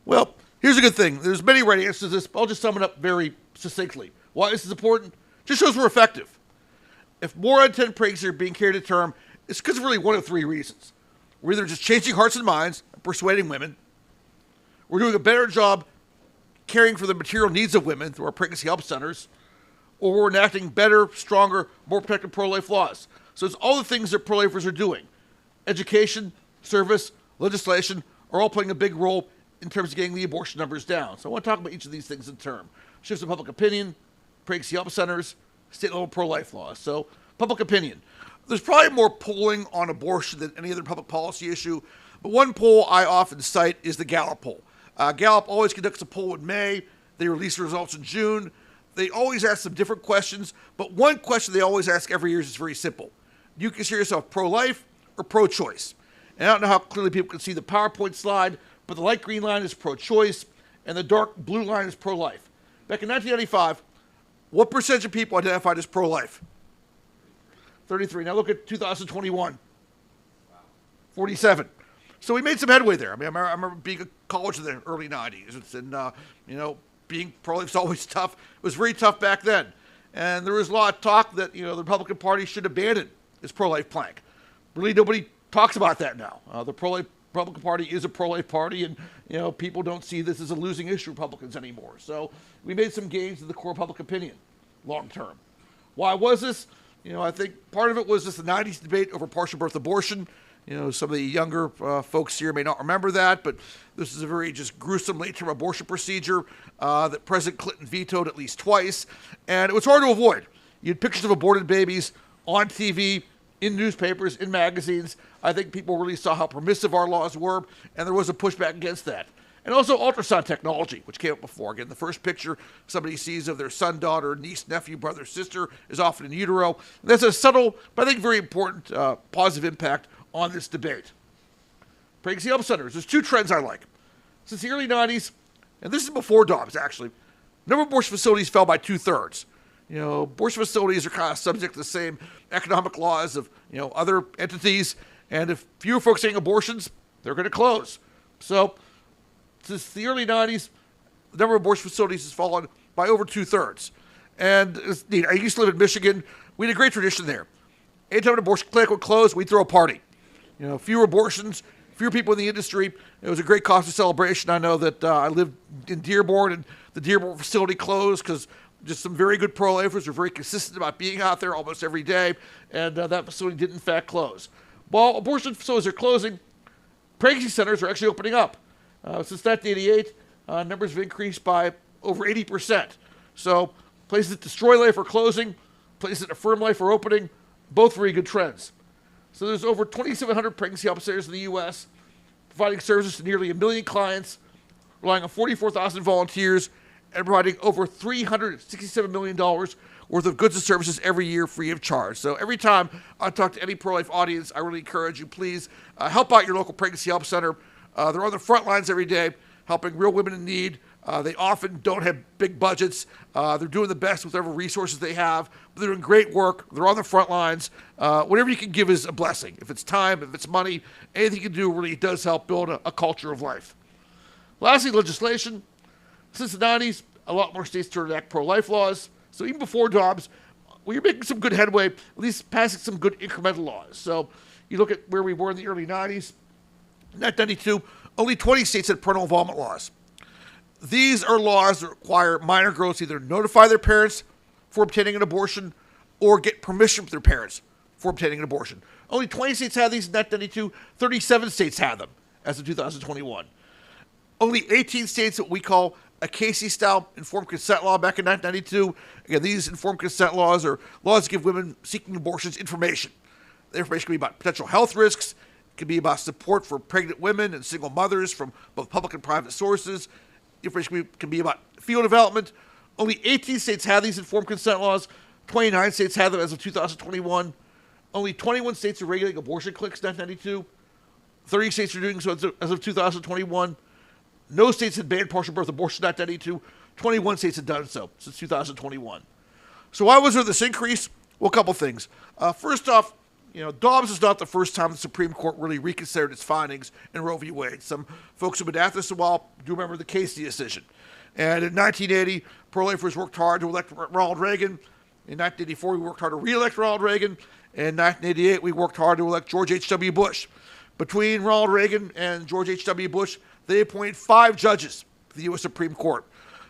Well, here's a good thing. There's many right answers to this, but I'll just sum it up very succinctly. Why this is important? Just shows we're effective. If more unintended pregnancies are being carried to term, it's because of really one of three reasons. We're either just changing hearts and minds and persuading women, we're doing a better job caring for the material needs of women through our pregnancy help centers, or we're enacting better, stronger, more protective pro-life laws. So it's all the things that pro-lifers are doing. Education, service, legislation are all playing a big role in terms of getting the abortion numbers down. So I want to talk about each of these things in turn. Shifts in public opinion, pregnancy help centers, state-level pro-life laws. So public opinion. There's probably more polling on abortion than any other public policy issue, but one poll I often cite is the Gallup poll. Gallup always conducts a poll in May. They release the results in June. They always ask some different questions, but one question they always ask every year is very simple. Do you consider yourself pro-life or pro-choice? And I don't know how clearly people can see the PowerPoint slide, but the light green line is pro-choice, and the dark blue line is pro-life. Back in 1995, what percentage of people identified as pro-life? 33. Now look at 2021. 47. So we made some headway there. I mean, I remember being in college in the early 90s, and being pro-life is always tough. It was very tough back then. And there was a lot of talk that, the Republican Party should abandon its pro-life plank. Really, nobody talks about that now. The pro-life Republican Party is a pro-life party, and, people don't see this as a losing issue, Republicans, anymore. So we made some gains in the core public opinion, long term. Why was this? I think part of it was just the 90s debate over partial birth abortion. Some of the younger folks here may not remember that, but this is a very just gruesome late-term abortion procedure that President Clinton vetoed at least twice, and it was hard to avoid. You had pictures of aborted babies on TV, in newspapers, in magazines. I think people really saw how permissive our laws were, and there was a pushback against that. And also ultrasound technology, which came up before. Again, the first picture somebody sees of their son, daughter, niece, nephew, brother, sister is often in utero. And that's a subtle, but I think very important positive impact on this debate. Pregnancy help centers. There's two trends I like. Since the early 90s, and this is before DOMS actually, number of abortion facilities fell by 2/3. Abortion facilities are kind of subject to the same economic laws of, other entities. And if fewer folks are getting abortions, they're going to close. So since the early 90s, the number of abortion facilities has fallen by over 2/3. And it's neat. I used to live in Michigan. We had a great tradition there. Anytime an abortion clinic would close, we'd throw a party. Fewer abortions, fewer people in the industry. It was a great cause for celebration. I know that I lived in Dearborn, and the Dearborn facility closed because just some very good pro-lifers were very consistent about being out there almost every day, and that facility did in fact close. While abortion facilities are closing, pregnancy centers are actually opening up. Since 1988, numbers have increased by over 80%. So places that destroy life are closing, places that affirm life are opening, both very good trends. So there's over 2,700 pregnancy help centers in the U.S., providing services to nearly 1 million clients, relying on 44,000 volunteers, and providing over $367 million worth of goods and services every year free of charge. So every time I talk to any pro-life audience, I really encourage you, please help out your local pregnancy help center. They're on the front lines every day, helping real women in need. They often don't have big budgets. They're doing the best with whatever resources they have. But they're doing great work. They're on the front lines. Whatever you can give is a blessing. If it's time, if it's money, anything you can do really does help build a culture of life. Lastly, legislation. Since the 90s, a lot more states started to enact pro-life laws. So even before Dobbs, we were making some good headway, at least passing some good incremental laws. So you look at where we were in the early 90s. In 1992, only 20 states had parental involvement laws. These are laws that require minor girls to either notify their parents for obtaining an abortion or get permission from their parents for obtaining an abortion. Only 20 states had these in 1992. 37 states had them as of 2021. Only 18 states what we call a Casey-style informed consent law back in 1992. Again, these informed consent laws are laws that give women seeking abortions information. The information can be about potential health risks. It can be about support for pregnant women and single mothers from both public and private sources. Information can be about field development. Only 18 states have these informed consent laws. 29 states have them as of 2021. Only 21 states are regulating abortion clinics in 1992. 30 states are doing so as of 2021. No states had banned partial birth abortion in 1992. 21 states had done so since 2021. So why was there this increase? Well, a couple things. First off, Dobbs is not the first time the Supreme Court really reconsidered its findings in Roe v. Wade. Some folks who've been at this a while do remember the Casey decision. And in 1980, pro-lifers worked hard to elect Ronald Reagan. In 1984, we worked hard to re-elect Ronald Reagan. In 1988, we worked hard to elect George H.W. Bush. Between Ronald Reagan and George H.W. Bush, they appointed 5 judges to the U.S. Supreme Court.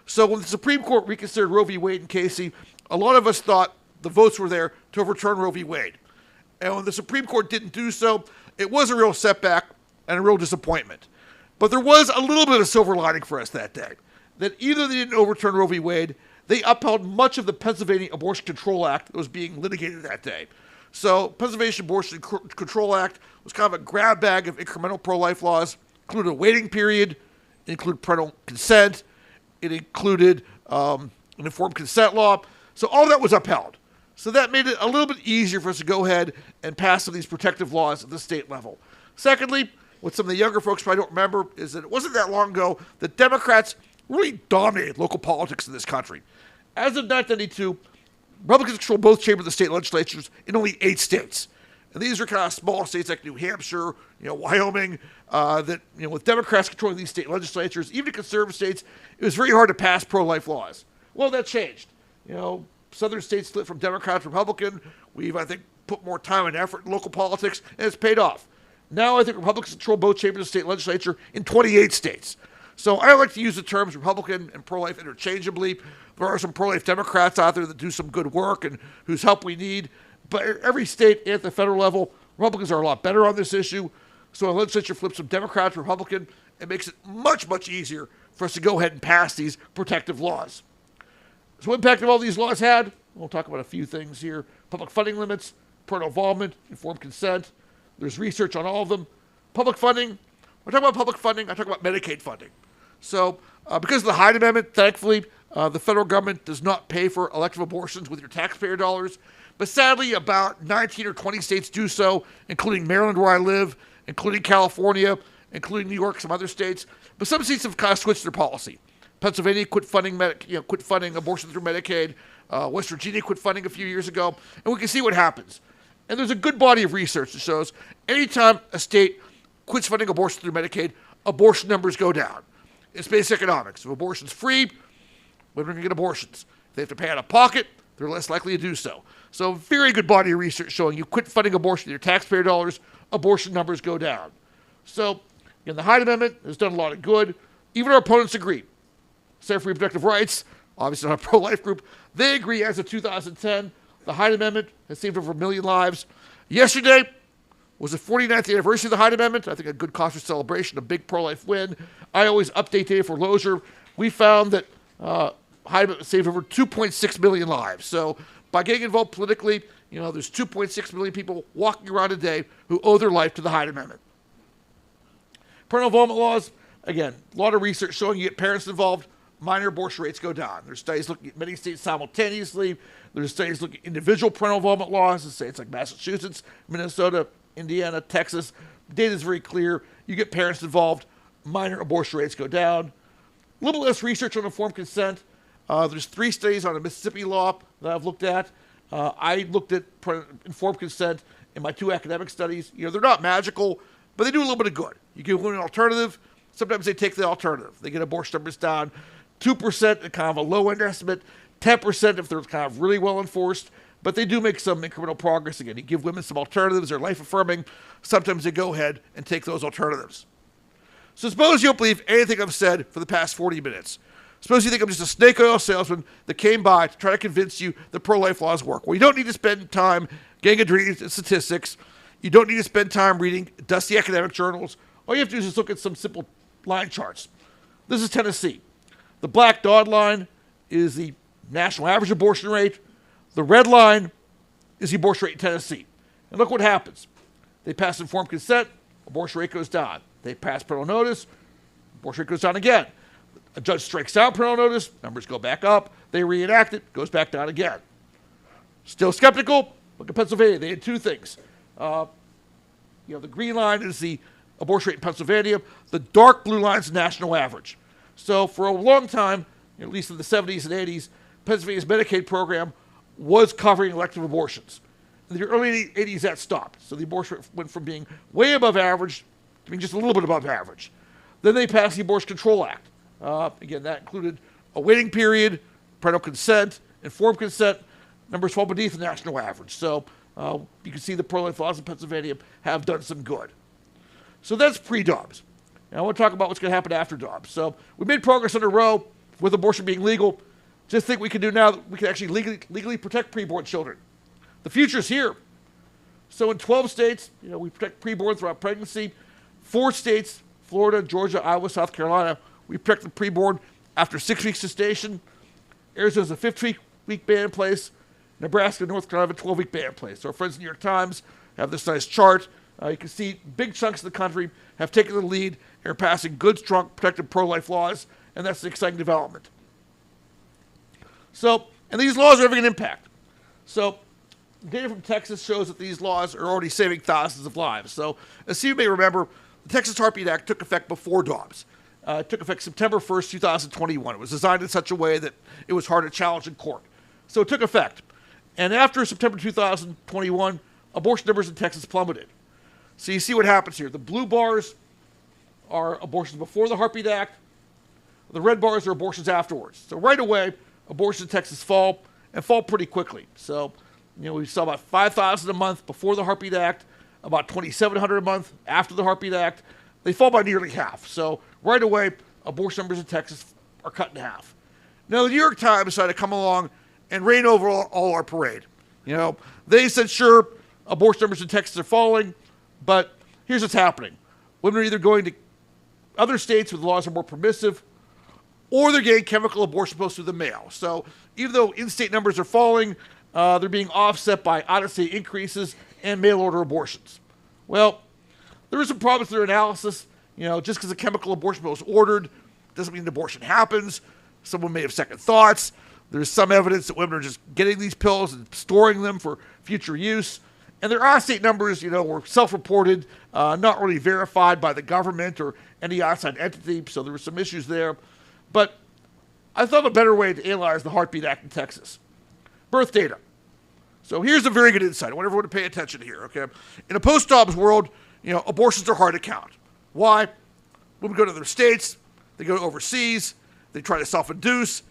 So when the Supreme Court reconsidered Roe v. Wade and Casey, a lot of us thought the votes were there to overturn Roe v. Wade. And when the Supreme Court didn't do so, it was a real setback and a real disappointment. But there was a little bit of silver lining for us that day. That either they didn't overturn Roe v. Wade, they upheld much of the Pennsylvania Abortion Control Act that was being litigated that day. So Pennsylvania Abortion Control Act was kind of a grab bag of incremental pro-life laws. It included a waiting period, it included parental consent, it included an informed consent law. So all of that was upheld. So that made it a little bit easier for us to go ahead and pass some of these protective laws at the state level. Secondly, what some of the younger folks probably don't remember is that it wasn't that long ago that Democrats really dominated local politics in this country. As of 1992, Republicans control both chambers of the state legislatures in only 8 states. And these are kind of small states like New Hampshire, Wyoming, that, with Democrats controlling these state legislatures, even in conservative states, it was very hard to pass pro-life laws. Well, that changed. Southern states split from Democrat to Republican. We've, I think, put more time and effort in local politics, and it's paid off. Now I think Republicans control both chambers of the state legislature in 28 states. So I like to use the terms Republican and pro-life interchangeably. There are some pro-life Democrats out there that do some good work and whose help we need. But every state at the federal level, Republicans are a lot better on this issue. So the legislature flips from Democrat to Republican. It makes it much, much easier for us to go ahead and pass these protective laws. So what impact have all these laws had? We'll talk about a few things here. Public funding limits, parental involvement, informed consent. There's research on all of them. Public funding. When I talk about public funding, I talk about Medicaid funding. So because of the Hyde Amendment, thankfully, the federal government does not pay for elective abortions with your taxpayer dollars. But sadly, about 19 or 20 states do so, including Maryland, where I live, including California, including New York, some other states. But some states have kind of switched their policy. Pennsylvania quit funding abortion through Medicaid. West Virginia quit funding a few years ago, and we can see what happens. And there's a good body of research that shows anytime a state quits funding abortion through Medicaid, abortion numbers go down. It's basic economics. If abortion's free, women can get abortions. If they have to pay out of pocket, they're less likely to do so. So very good body of research showing you quit funding abortion with your taxpayer dollars, abortion numbers go down. So, again, the Hyde Amendment has done a lot of good. Even our opponents agree. Center for Reproductive Rights, obviously not a pro-life group, they agree as of 2010, the Hyde Amendment has saved over 1 million lives. Yesterday was the 49th anniversary of the Hyde Amendment. I think a good cause for celebration, a big pro-life win. I always update data for Lozier. We found that Hyde Amendment saved over 2.6 million lives. So by getting involved politically, there's 2.6 million people walking around today who owe their life to the Hyde Amendment. Parental involvement laws, again, a lot of research showing you get parents involved, minor abortion rates go down. There's studies looking at many states simultaneously. There's studies looking at individual parental involvement laws in states like Massachusetts, Minnesota, Indiana, Texas. The data is very clear. You get parents involved, minor abortion rates go down. A little less research on informed consent. There's 3 studies on a Mississippi law that I've looked at. I looked at informed consent in my 2 academic studies. They're not magical, but they do a little bit of good. You give women an alternative. Sometimes they take the alternative. They get abortion numbers down 2% at kind of a low-end estimate, 10% if they're kind of really well enforced. But they do make some incremental progress. Again, you give women some alternatives. They're life-affirming. Sometimes they go ahead and take those alternatives. So suppose you don't believe anything I've said for the past 40 minutes. Suppose you think I'm just a snake oil salesman that came by to try to convince you that pro-life laws work. Well, you don't need to spend time getting degrees in statistics. You don't need to spend time reading dusty academic journals. All you have to do is just look at some simple line charts. This is Tennessee. The black dotted line is the national average abortion rate. The red line is the abortion rate in Tennessee. And look what happens. They pass informed consent, abortion rate goes down. They pass parental notice, abortion rate goes down again. A judge strikes out parental notice, numbers go back up. They reenact it, goes back down again. Still skeptical? Look at Pennsylvania. They had 2 things. The green line is the abortion rate in Pennsylvania. The dark blue line is the national average. So for a long time, at least in the 70s and 80s, Pennsylvania's Medicaid program was covering elective abortions. In the early 80s, that stopped. So the abortion rate went from being way above average to being just a little bit above average. Then they passed the Abortion Control Act. Again, that included a waiting period, parental consent, informed consent. Numbers fall beneath the national average. So you can see the pro-life laws in Pennsylvania have done some good. So that's pre-Dobbs. Now I want to talk about what's going to happen after Dobbs. So we made progress under Roe with abortion being legal. Just think we can do now that we can actually legally protect preborn children. The future's here. So in 12 states, we protect preborn throughout pregnancy. 4 states, Florida, Georgia, Iowa, South Carolina, we protect the preborn after 6 weeks gestation. Arizona's a 5-week ban in place. Nebraska and North Carolina have a 12-week ban in place. So our friends in the New York Times have this nice chart. You can see big chunks of the country have taken the lead and are passing good, strong, protected pro-life laws, and that's an exciting development. So, and these laws are having an impact. So, data from Texas shows that these laws are already saving thousands of lives. So, as you may remember, the Texas Heartbeat Act took effect before Dobbs. It took effect September 1st, 2021. It was designed in such a way that it was hard to challenge in court. So it took effect. And after September 2021, abortion numbers in Texas plummeted. So you see what happens here. The blue bars are abortions before the Heartbeat Act. The red bars are abortions afterwards. So right away, abortions in Texas fall, and fall pretty quickly. So, we saw about 5,000 a month before the Heartbeat Act, about 2,700 a month after the Heartbeat Act. They fall by nearly half. So right away, abortion numbers in Texas are cut in half. Now, the New York Times decided to come along and rain over all our parade. They said, sure, abortion numbers in Texas are falling, but here's what's happening. Women are either going to other states where the laws are more permissive, or they're getting chemical abortion pills through the mail. So even though in-state numbers are falling, they're being offset by out-of-state increases and mail-order abortions. Well, there are some problems with their analysis. Just because a chemical abortion pill is ordered doesn't mean an abortion happens. Someone may have second thoughts. There's some evidence that women are just getting these pills and storing them for future use. And their out-of-state numbers, were self-reported, not really verified by the government or any outside entity, so there were some issues there. But I thought of a better way to analyze the Heartbeat Act in Texas. Birth data. So here's a very good insight. I want everyone to pay attention here, okay? In a post-Dobbs world, abortions are hard to count. Why? Women go to other states, they go overseas, they try to self-induce,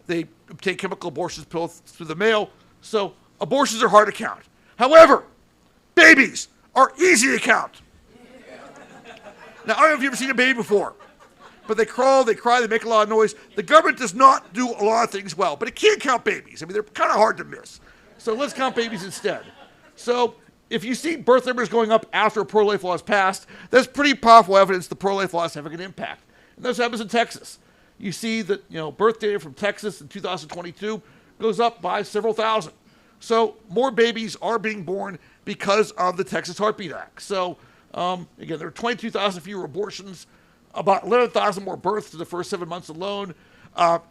they obtain chemical abortion pills through the mail. So abortions are hard to count. However, babies are easy to count. Now, I don't know if you've ever seen a baby before, but they crawl, they cry, they make a lot of noise. The government does not do a lot of things well, but it can't count babies. I mean, they're kind of hard to miss. So let's count babies instead. So if you see birth numbers going up after a pro-life law is passed, that's pretty powerful evidence the pro-life law is having an impact. And that's what happens in Texas. You see that, birth data from Texas in 2022 goes up by several thousand. So more babies are being born because of the Texas Heartbeat Act. So again, there are 22,000 fewer abortions, about 11,000 more births in the first 7 months alone.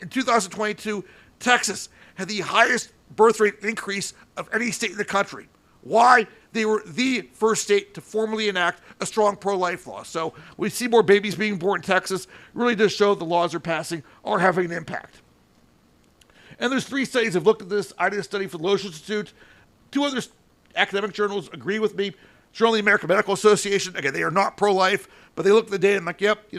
In 2022, Texas had the highest birth rate increase of any state in the country. Why? They were the first state to formally enact a strong pro-life law. So we see more babies being born in Texas. Really does show the laws they're passing are having an impact. And there's 3 studies that have looked at this. I did a study for the Loesch Institute. 2 other academic journals agree with me. Journal of the American Medical Association, again, they are not pro-life, but they look at the data and like, yep,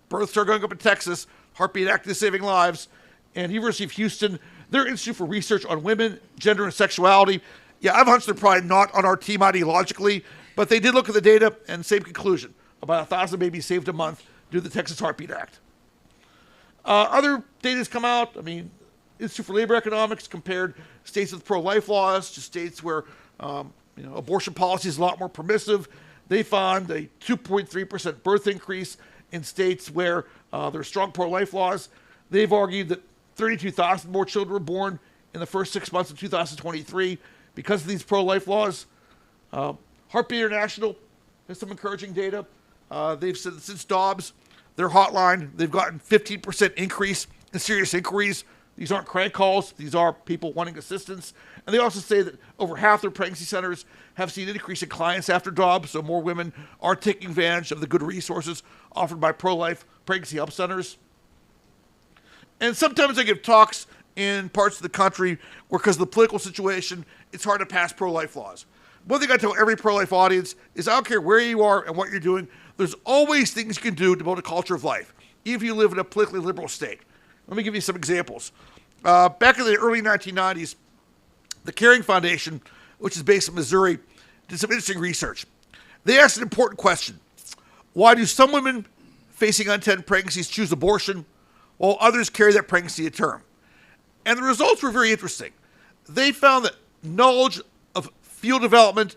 births are going up in Texas. Heartbeat Act is saving lives. And University of Houston, their Institute for Research on Women, Gender, and Sexuality, yeah, I've hunched they're probably not on our team ideologically, but they did look at the data and same conclusion. About 1,000 babies saved a month due to the Texas Heartbeat Act. Other data has come out. I mean, Institute for Labor Economics compared states with pro-life laws to states where abortion policy is a lot more permissive. They found a 2.3% birth increase in states where there are strong pro-life laws. They've argued that 32,000 more children were born in the first 6 months of 2023 because of these pro-life laws. Heartbeat International has some encouraging data. They've said that since Dobbs, their hotline, they've gotten 15% increase in serious inquiries. These aren't crank calls. These are people wanting assistance. And they also say that over half their pregnancy centers have seen an increase in clients after Dobbs, so more women are taking advantage of the good resources offered by pro-life pregnancy help centers. And sometimes I give talks in parts of the country where, because of the political situation, it's hard to pass pro-life laws. One thing I tell every pro-life audience is I don't care where you are and what you're doing, there's always things you can do to build a culture of life, even if you live in a politically liberal state. Let me give you some examples. Back in the early 1990s, the Caring Foundation, which is based in Missouri, did some interesting research. They asked an important question. Why do some women facing unintended pregnancies choose abortion while others carry that pregnancy to term? And the results were very interesting. They found that knowledge of fetal development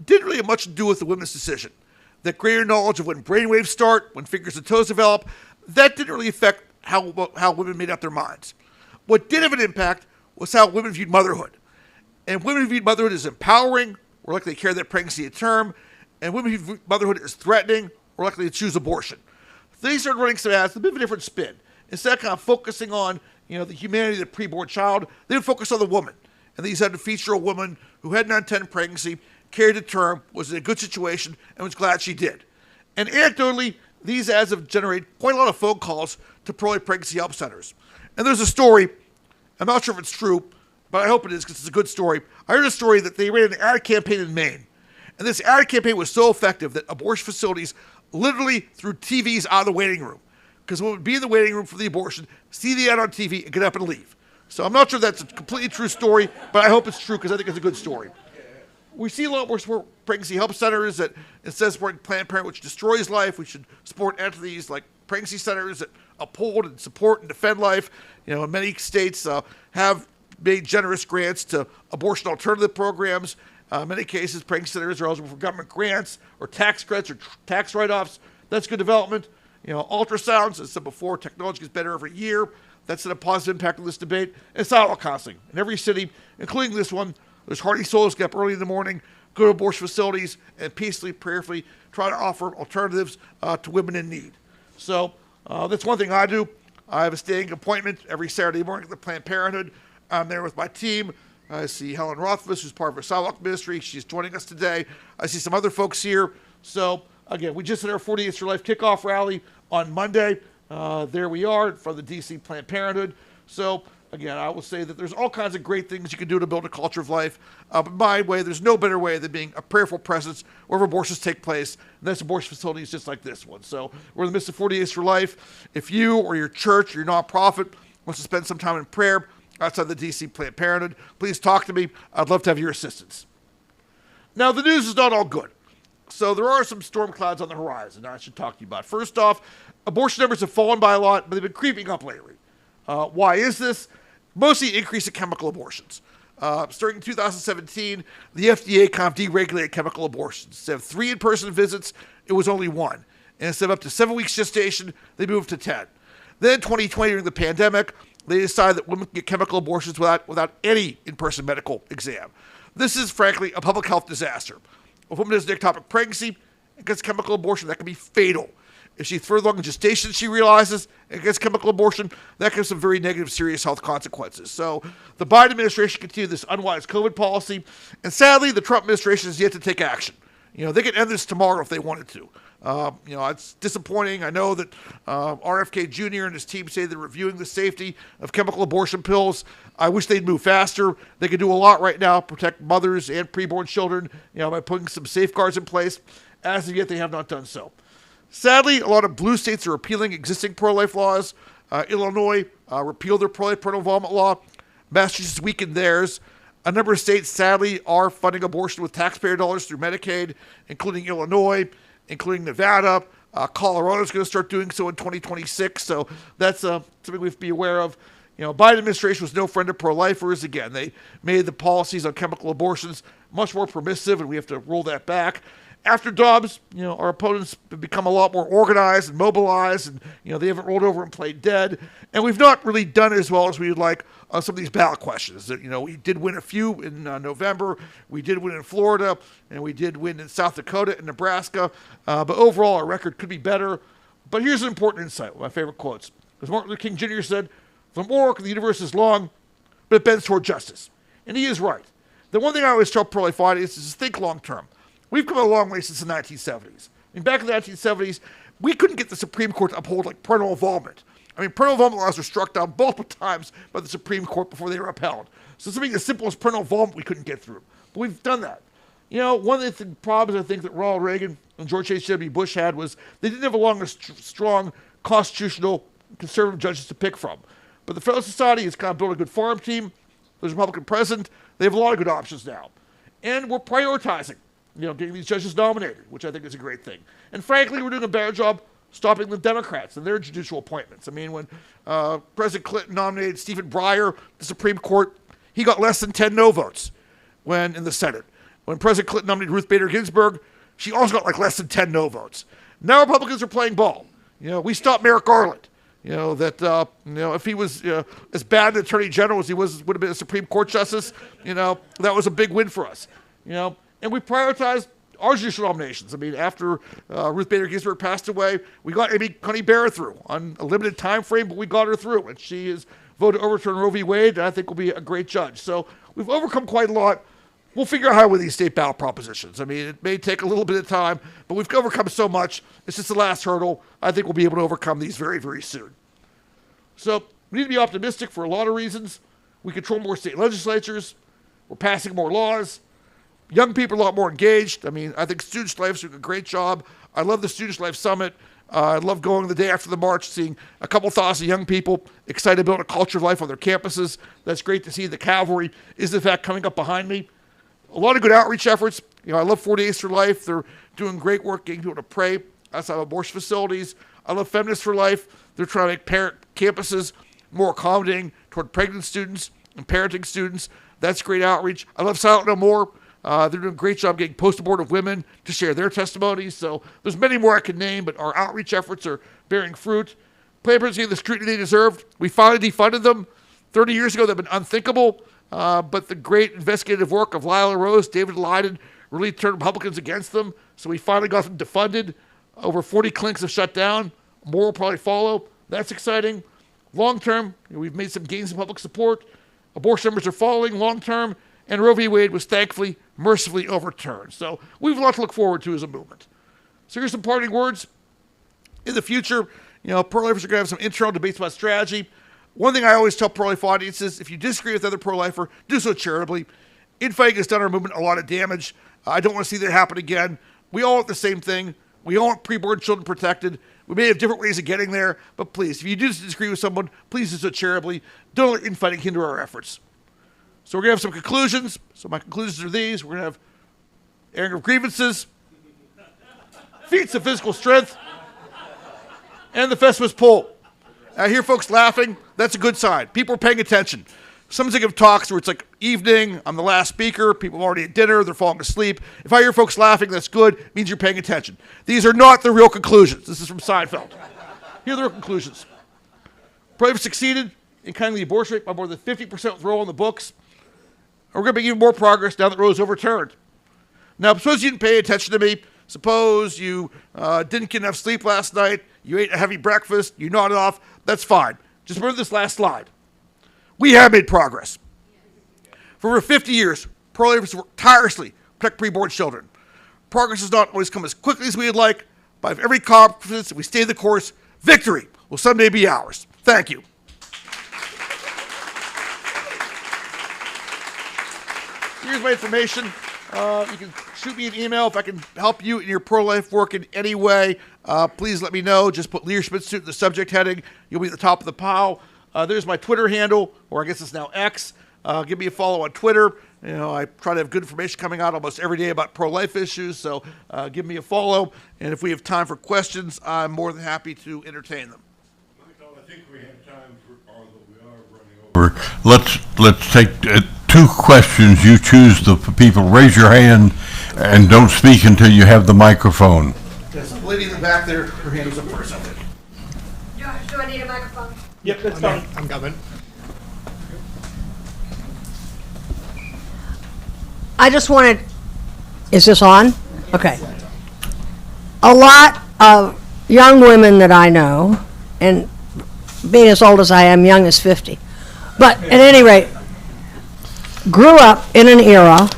didn't really have much to do with the women's decision. That greater knowledge of when brainwaves start, when fingers and toes develop, that didn't really affect how women made up their minds. What did have an impact was how women viewed motherhood. And women viewed motherhood as empowering, were likely to carry that pregnancy to term, and women who viewed motherhood as threatening were likely to choose abortion. So they started running some ads with a bit of a different spin. Instead of kind of focusing on the humanity of the preborn child, they would focus on the woman. And these had to feature a woman who had an unintended pregnancy, carried to term, was in a good situation, and was glad she did. And anecdotally, these ads have generated quite a lot of phone calls to pro-life pregnancy help centers. And there's a story, I'm not sure if it's true, but I hope it is because it's a good story. I heard a story that they ran an ad campaign in Maine. And this ad campaign was so effective that abortion facilities literally threw TVs out of the waiting room. Because women would be in the waiting room for the abortion, see the ad on TV, and get up and leave. So I'm not sure that's a completely true story, but I hope it's true because I think it's a good story. We see a lot more support pregnancy help centers that instead of supporting Planned Parenthood, which destroys life, we should support entities like pregnancy centers that uphold and support and defend life. Many states have made generous grants to abortion alternative programs. In many cases, pregnancy centers are eligible for government grants or tax credits or tax write-offs. That's good development. Ultrasounds, as I said before, technology gets better every year. That's had a positive impact on this debate. And silent counseling. In every city, including this one, there's hardy souls get up early in the morning, go to abortion facilities, and peacefully, prayerfully try to offer alternatives to women in need. So that's one thing I do. I have a standing appointment every Saturday morning at the Planned Parenthood. I'm there with my team. I see Helen Rothfuss, who's part of our sidewalk ministry. She's joining us today. I see some other folks here. So, again, we just had our 48 for Life kickoff rally on Monday. There we are from the D.C. Planned Parenthood. So, again, I will say that there's all kinds of great things you can do to build a culture of life. But my way, there's no better way than being a prayerful presence wherever abortions take place. And that's abortion facilities just like this one. So we're in the midst of 48 for Life. If you or your church or your nonprofit wants to spend some time in prayer outside the D.C. Planned Parenthood, please talk to me. I'd love to have your assistance. Now, the news is not all good. So there are some storm clouds on the horizon I should talk to you about. First off, abortion numbers have fallen by a lot, but they've been creeping up lately. Why is this? Mostly increase in chemical abortions. Starting in 2017, the FDA kind of deregulated chemical abortions. Instead of 3 in-person visits, it was only 1. And instead of up to 7 weeks gestation, they moved to 10. Then in 2020, during the pandemic, they decided that women can get chemical abortions without any in-person medical exam. This is, frankly, a public health disaster. If a woman has an ectopic pregnancy and gets chemical abortion, that can be fatal. If she's further along in gestation, she realizes, and gets chemical abortion, that can have some very negative, serious health consequences. So the Biden administration continued this unwise COVID policy, and sadly, the Trump administration has yet to take action. They could end this tomorrow if they wanted to. It's disappointing. I know that RFK Jr. and his team say they're reviewing the safety of chemical abortion pills. I wish they'd move faster. They could do a lot right now, protect mothers and preborn children, by putting some safeguards in place. As of yet, they have not done so. Sadly, a lot of blue states are repealing existing pro-life laws. Illinois repealed their pro-life parental involvement law. Massachusetts weakened theirs. A number of states, sadly, are funding abortion with taxpayer dollars through Medicaid, including Illinois, including Nevada. Colorado is going to start doing so in 2026, so that's something we have to be aware of. Biden administration was no friend of pro-lifers. Again, they made the policies on chemical abortions much more permissive, and we have to roll that back. After Dobbs, our opponents have become a lot more organized and mobilized, and, they haven't rolled over and played dead. And we've not really done as well as we would like on some of these ballot questions. We did win a few in November. We did win in Florida, and we did win in South Dakota and Nebraska. But overall, our record could be better. But here's an important insight, one of my favorite quotes. As Martin Luther King Jr. said, "From arc, the universe is long, but it bends toward justice." And he is right. The one thing I always tell pro-life audiences is think long term. We've come a long way since the 1970s. Back in the 1970s, we couldn't get the Supreme Court to uphold parental involvement. Parental involvement laws were struck down multiple times by the Supreme Court before they were upheld. So something as simple as parental involvement we couldn't get through. But we've done that. One of the problems I think that Ronald Reagan and George H.W. Bush had was they didn't have a long, strong constitutional conservative judges to pick from. But the Federalist Society has kind of built a good farm team. There's a Republican president. They have a lot of good options now. And we're prioritizing getting these judges nominated, which I think is a great thing. And frankly, we're doing a better job stopping the Democrats and their judicial appointments. When President Clinton nominated Stephen Breyer to the Supreme Court, he got less than 10 no votes in the Senate. When President Clinton nominated Ruth Bader Ginsburg, she also got less than 10 no votes. Now Republicans are playing ball. We stopped Merrick Garland. If he was as bad an attorney general as he would have been a Supreme Court justice, that was a big win for us. And we prioritized our judicial nominations. After Ruth Bader Ginsburg passed away, we got Amy Coney Barrett through on a limited time frame, but we got her through, and she has voted to overturn Roe v. Wade, and I think will be a great judge. So we've overcome quite a lot. We'll figure out how to win these state ballot propositions. It may take a little bit of time, but we've overcome so much. It's just the last hurdle. I think we'll be able to overcome these very, very soon. So we need to be optimistic for a lot of reasons. We control more state legislatures. We're passing more laws. Young people are a lot more engaged. I think Students' Life's doing a great job. I love the Students' Life Summit. I love going the day after the march, seeing a couple thousand young people excited to build a culture of life on their campuses. That's great to see. The cavalry is, in fact, coming up behind me. A lot of good outreach efforts. I love 40 Days for Life. They're doing great work getting people to pray outside of abortion facilities. I love Feminists for Life. They're trying to make parent campuses more accommodating toward pregnant students and parenting students. That's great outreach. I love Silent No More. They're doing a great job getting post-abortive women to share their testimonies. So there's many more I can name, but our outreach efforts are bearing fruit. Planned Parenthood's getting the scrutiny they deserved. We finally defunded them. 30 years ago, they've been unthinkable. But the great investigative work of Lila Rose, David Leiden, really turned Republicans against them. So we finally got them defunded. Over 40 clinics have shut down. More will probably follow. That's exciting. Long term, we've made some gains in public support. Abortion numbers are falling long term. And Roe v. Wade was thankfully, mercifully overturned. So we have a lot to look forward to as a movement. So here's some parting words. In the future, pro-lifers are going to have some internal debates about strategy. One thing I always tell pro-life audiences, if you disagree with other pro-lifer, do so charitably. Infighting has done our movement a lot of damage. I don't want to see that happen again. We all want the same thing. We all want preborn children protected. We may have different ways of getting there, but please, if you do disagree with someone, please do so charitably. Don't let infighting hinder our efforts. So we're going to have some conclusions. So my conclusions are these. We're going to have airing of grievances. feats of physical strength, and the Festivus pole. I hear folks laughing. That's a good sign. People are paying attention. Sometimes I give talks where it's like evening, I'm the last speaker, people are already at dinner, they're falling asleep. If I hear folks laughing, that's good. It means you're paying attention. These are not the real conclusions. This is from Seinfeld. Here are the real conclusions. Pro-life succeeded in cutting the abortion rate by more than 50% with Roe on the books. And we're going to make even more progress now that Roe's overturned. Now, suppose you didn't pay attention to me. Suppose you didn't get enough sleep last night. You ate a heavy breakfast. You nodded off. That's fine. Just remember this last slide. We have made progress. For over 50 years, pro-lifers worked tirelessly to protect preborn children. Progress has not always come as quickly as we would like, but if every confidence that we stay the course, victory will someday be ours. Thank you. Here's my information. You can shoot me an email if I can help you in your pro-life work in any way. Please let me know. Just put Leadership Institute in the subject heading. You'll be at the top of the pile. There's my Twitter handle, or I guess it's now X. Give me a follow on Twitter. You know, I try to have good information coming out almost every day about pro-life issues, so give me a follow. And if we have time for questions, I'm more than happy to entertain them. Michael, I think we have time for, although we are running over. Let's take 2 questions. You choose the people. Raise your hand and don't speak until you have the microphone. Yes, the lady in the back there, her hand is up first, I think. Do I need a microphone? Yep, that's fine. I'm coming. I just wanted, is this on? Okay. A lot of young women that I know, and being as old as I am, young as 50, but at any rate, grew up in an era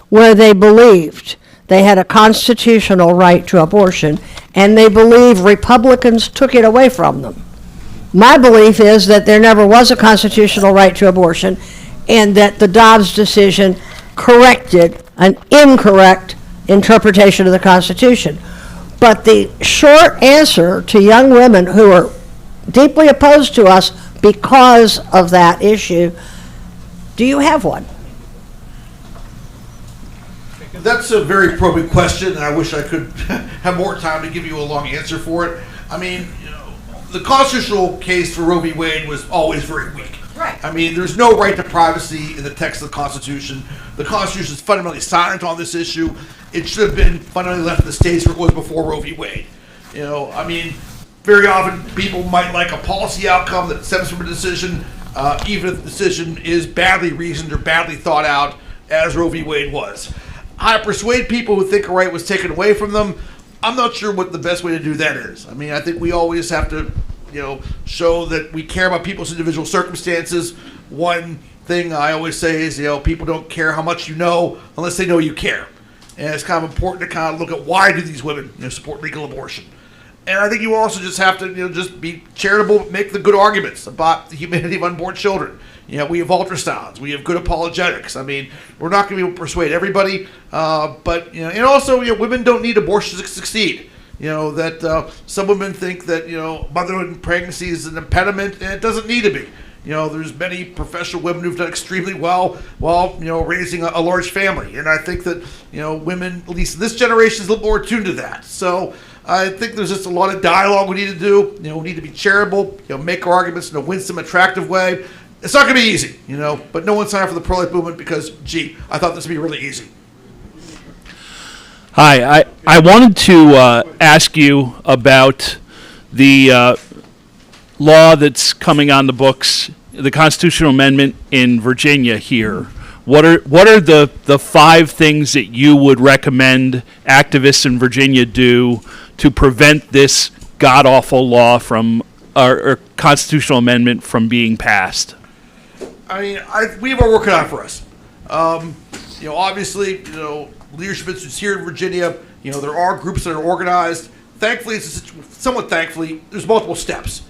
where they believed they had a constitutional right to abortion, and they believe Republicans took it away from them. My belief is that there never was a constitutional right to abortion, and that the Dobbs decision corrected an incorrect interpretation of the Constitution. But the short answer to young women who are deeply opposed to us because of that issue, do you have one? That's a very probing question, and I wish I could have more time to give you a long answer for it. I mean, you know, the constitutional case for Roe v. Wade was always very weak. Right. I mean, there's no right to privacy in the text of the Constitution. The Constitution is fundamentally silent on this issue. It should have been fundamentally left in the states where it was before Roe v. Wade. You know, I mean, very often people might like a policy outcome that stems from a decision, even if the decision is badly reasoned or badly thought out, as Roe v. Wade was. I persuade people who think a right was taken away from them. I'm not sure what the best way to do that is. I mean, I think we always have to, you know, show that we care about people's individual circumstances. One thing I always say is, you know, people don't care how much you know unless they know you care. And it's kind of important to kind of look at why do these women, you know, support legal abortion. And I think you also just have to, you know, just be charitable, make the good arguments about the humanity of unborn children. You know, we have ultrasounds, we have good apologetics. I mean, we're not going to be able to persuade everybody, but, you know, and also, you know, women don't need abortions to succeed. You know, that some women think that, you know, motherhood and pregnancy is an impediment, and it doesn't need to be. You know, there's many professional women who've done extremely well while, you know, raising a large family. And I think that, you know, women, at least this generation, is a little more attuned to that. So I think there's just a lot of dialogue we need to do. You know, we need to be charitable, you know, make arguments in a winsome, attractive way. It's not going to be easy, you know, but no one signed up for the pro-life movement because, gee, I thought this would be really easy. Hi, I wanted to ask you about the law that's coming on the books, the constitutional amendment in Virginia here. What are the 5 things that you would recommend activists in Virginia do to prevent this god-awful law from, or constitutional amendment from being passed? I mean, we have our work cut out for us. You know, obviously, you know, Leadership Institute's here in Virginia. You know, there are groups that are organized. Thankfully, somewhat thankfully, there's multiple steps.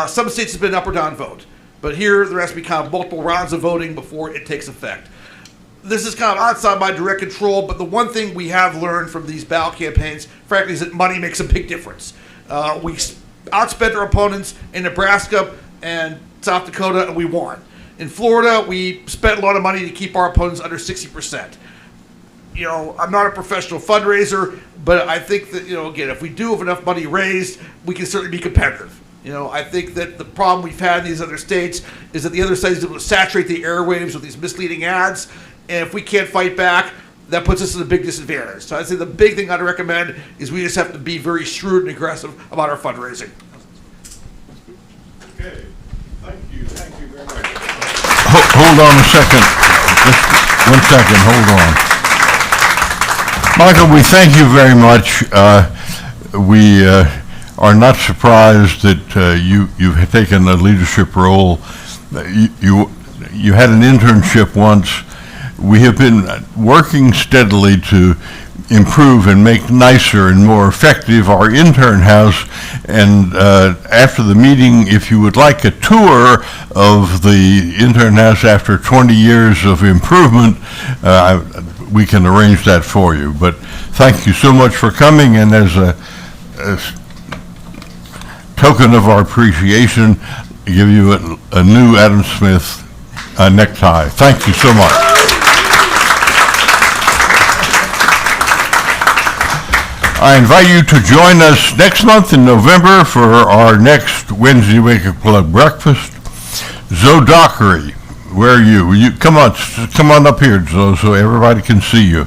Some states have been up or down vote, but here there has to be kind of multiple rounds of voting before it takes effect. This is kind of outside my direct control, but the one thing we have learned from these ballot campaigns, frankly, is that money makes a big difference. We outspent our opponents in Nebraska and South Dakota, and we won. In Florida, we spent a lot of money to keep our opponents under 60%. You know, I'm not a professional fundraiser, but I think that, again, if we do have enough money raised, we can certainly be competitive. I think that the problem we've had in these other states is that the other side is able to saturate the airwaves with these misleading ads, and if we can't fight back, that puts us at a big disadvantage. So I'd say the big thing I'd recommend is we just have to be very shrewd and aggressive about our fundraising. Okay, thank you very much. Hold on a second. Just 1 second, hold on. Michael, we thank you very much. We are not surprised that you've taken a leadership role. You had an internship once. We have been working steadily to improve and make nicer and more effective our intern house. And after the meeting, if you would like a tour of the intern house after 20 years of improvement, we can arrange that for you. But thank you so much for coming, and as a token of our appreciation, give you a new Adam Smith necktie. Thank you so much. I invite you to join us next month in November for our next Wednesday Wake Up Club breakfast. Zoe Dockery, where are you? Come on up here, Zoe, so everybody can see you.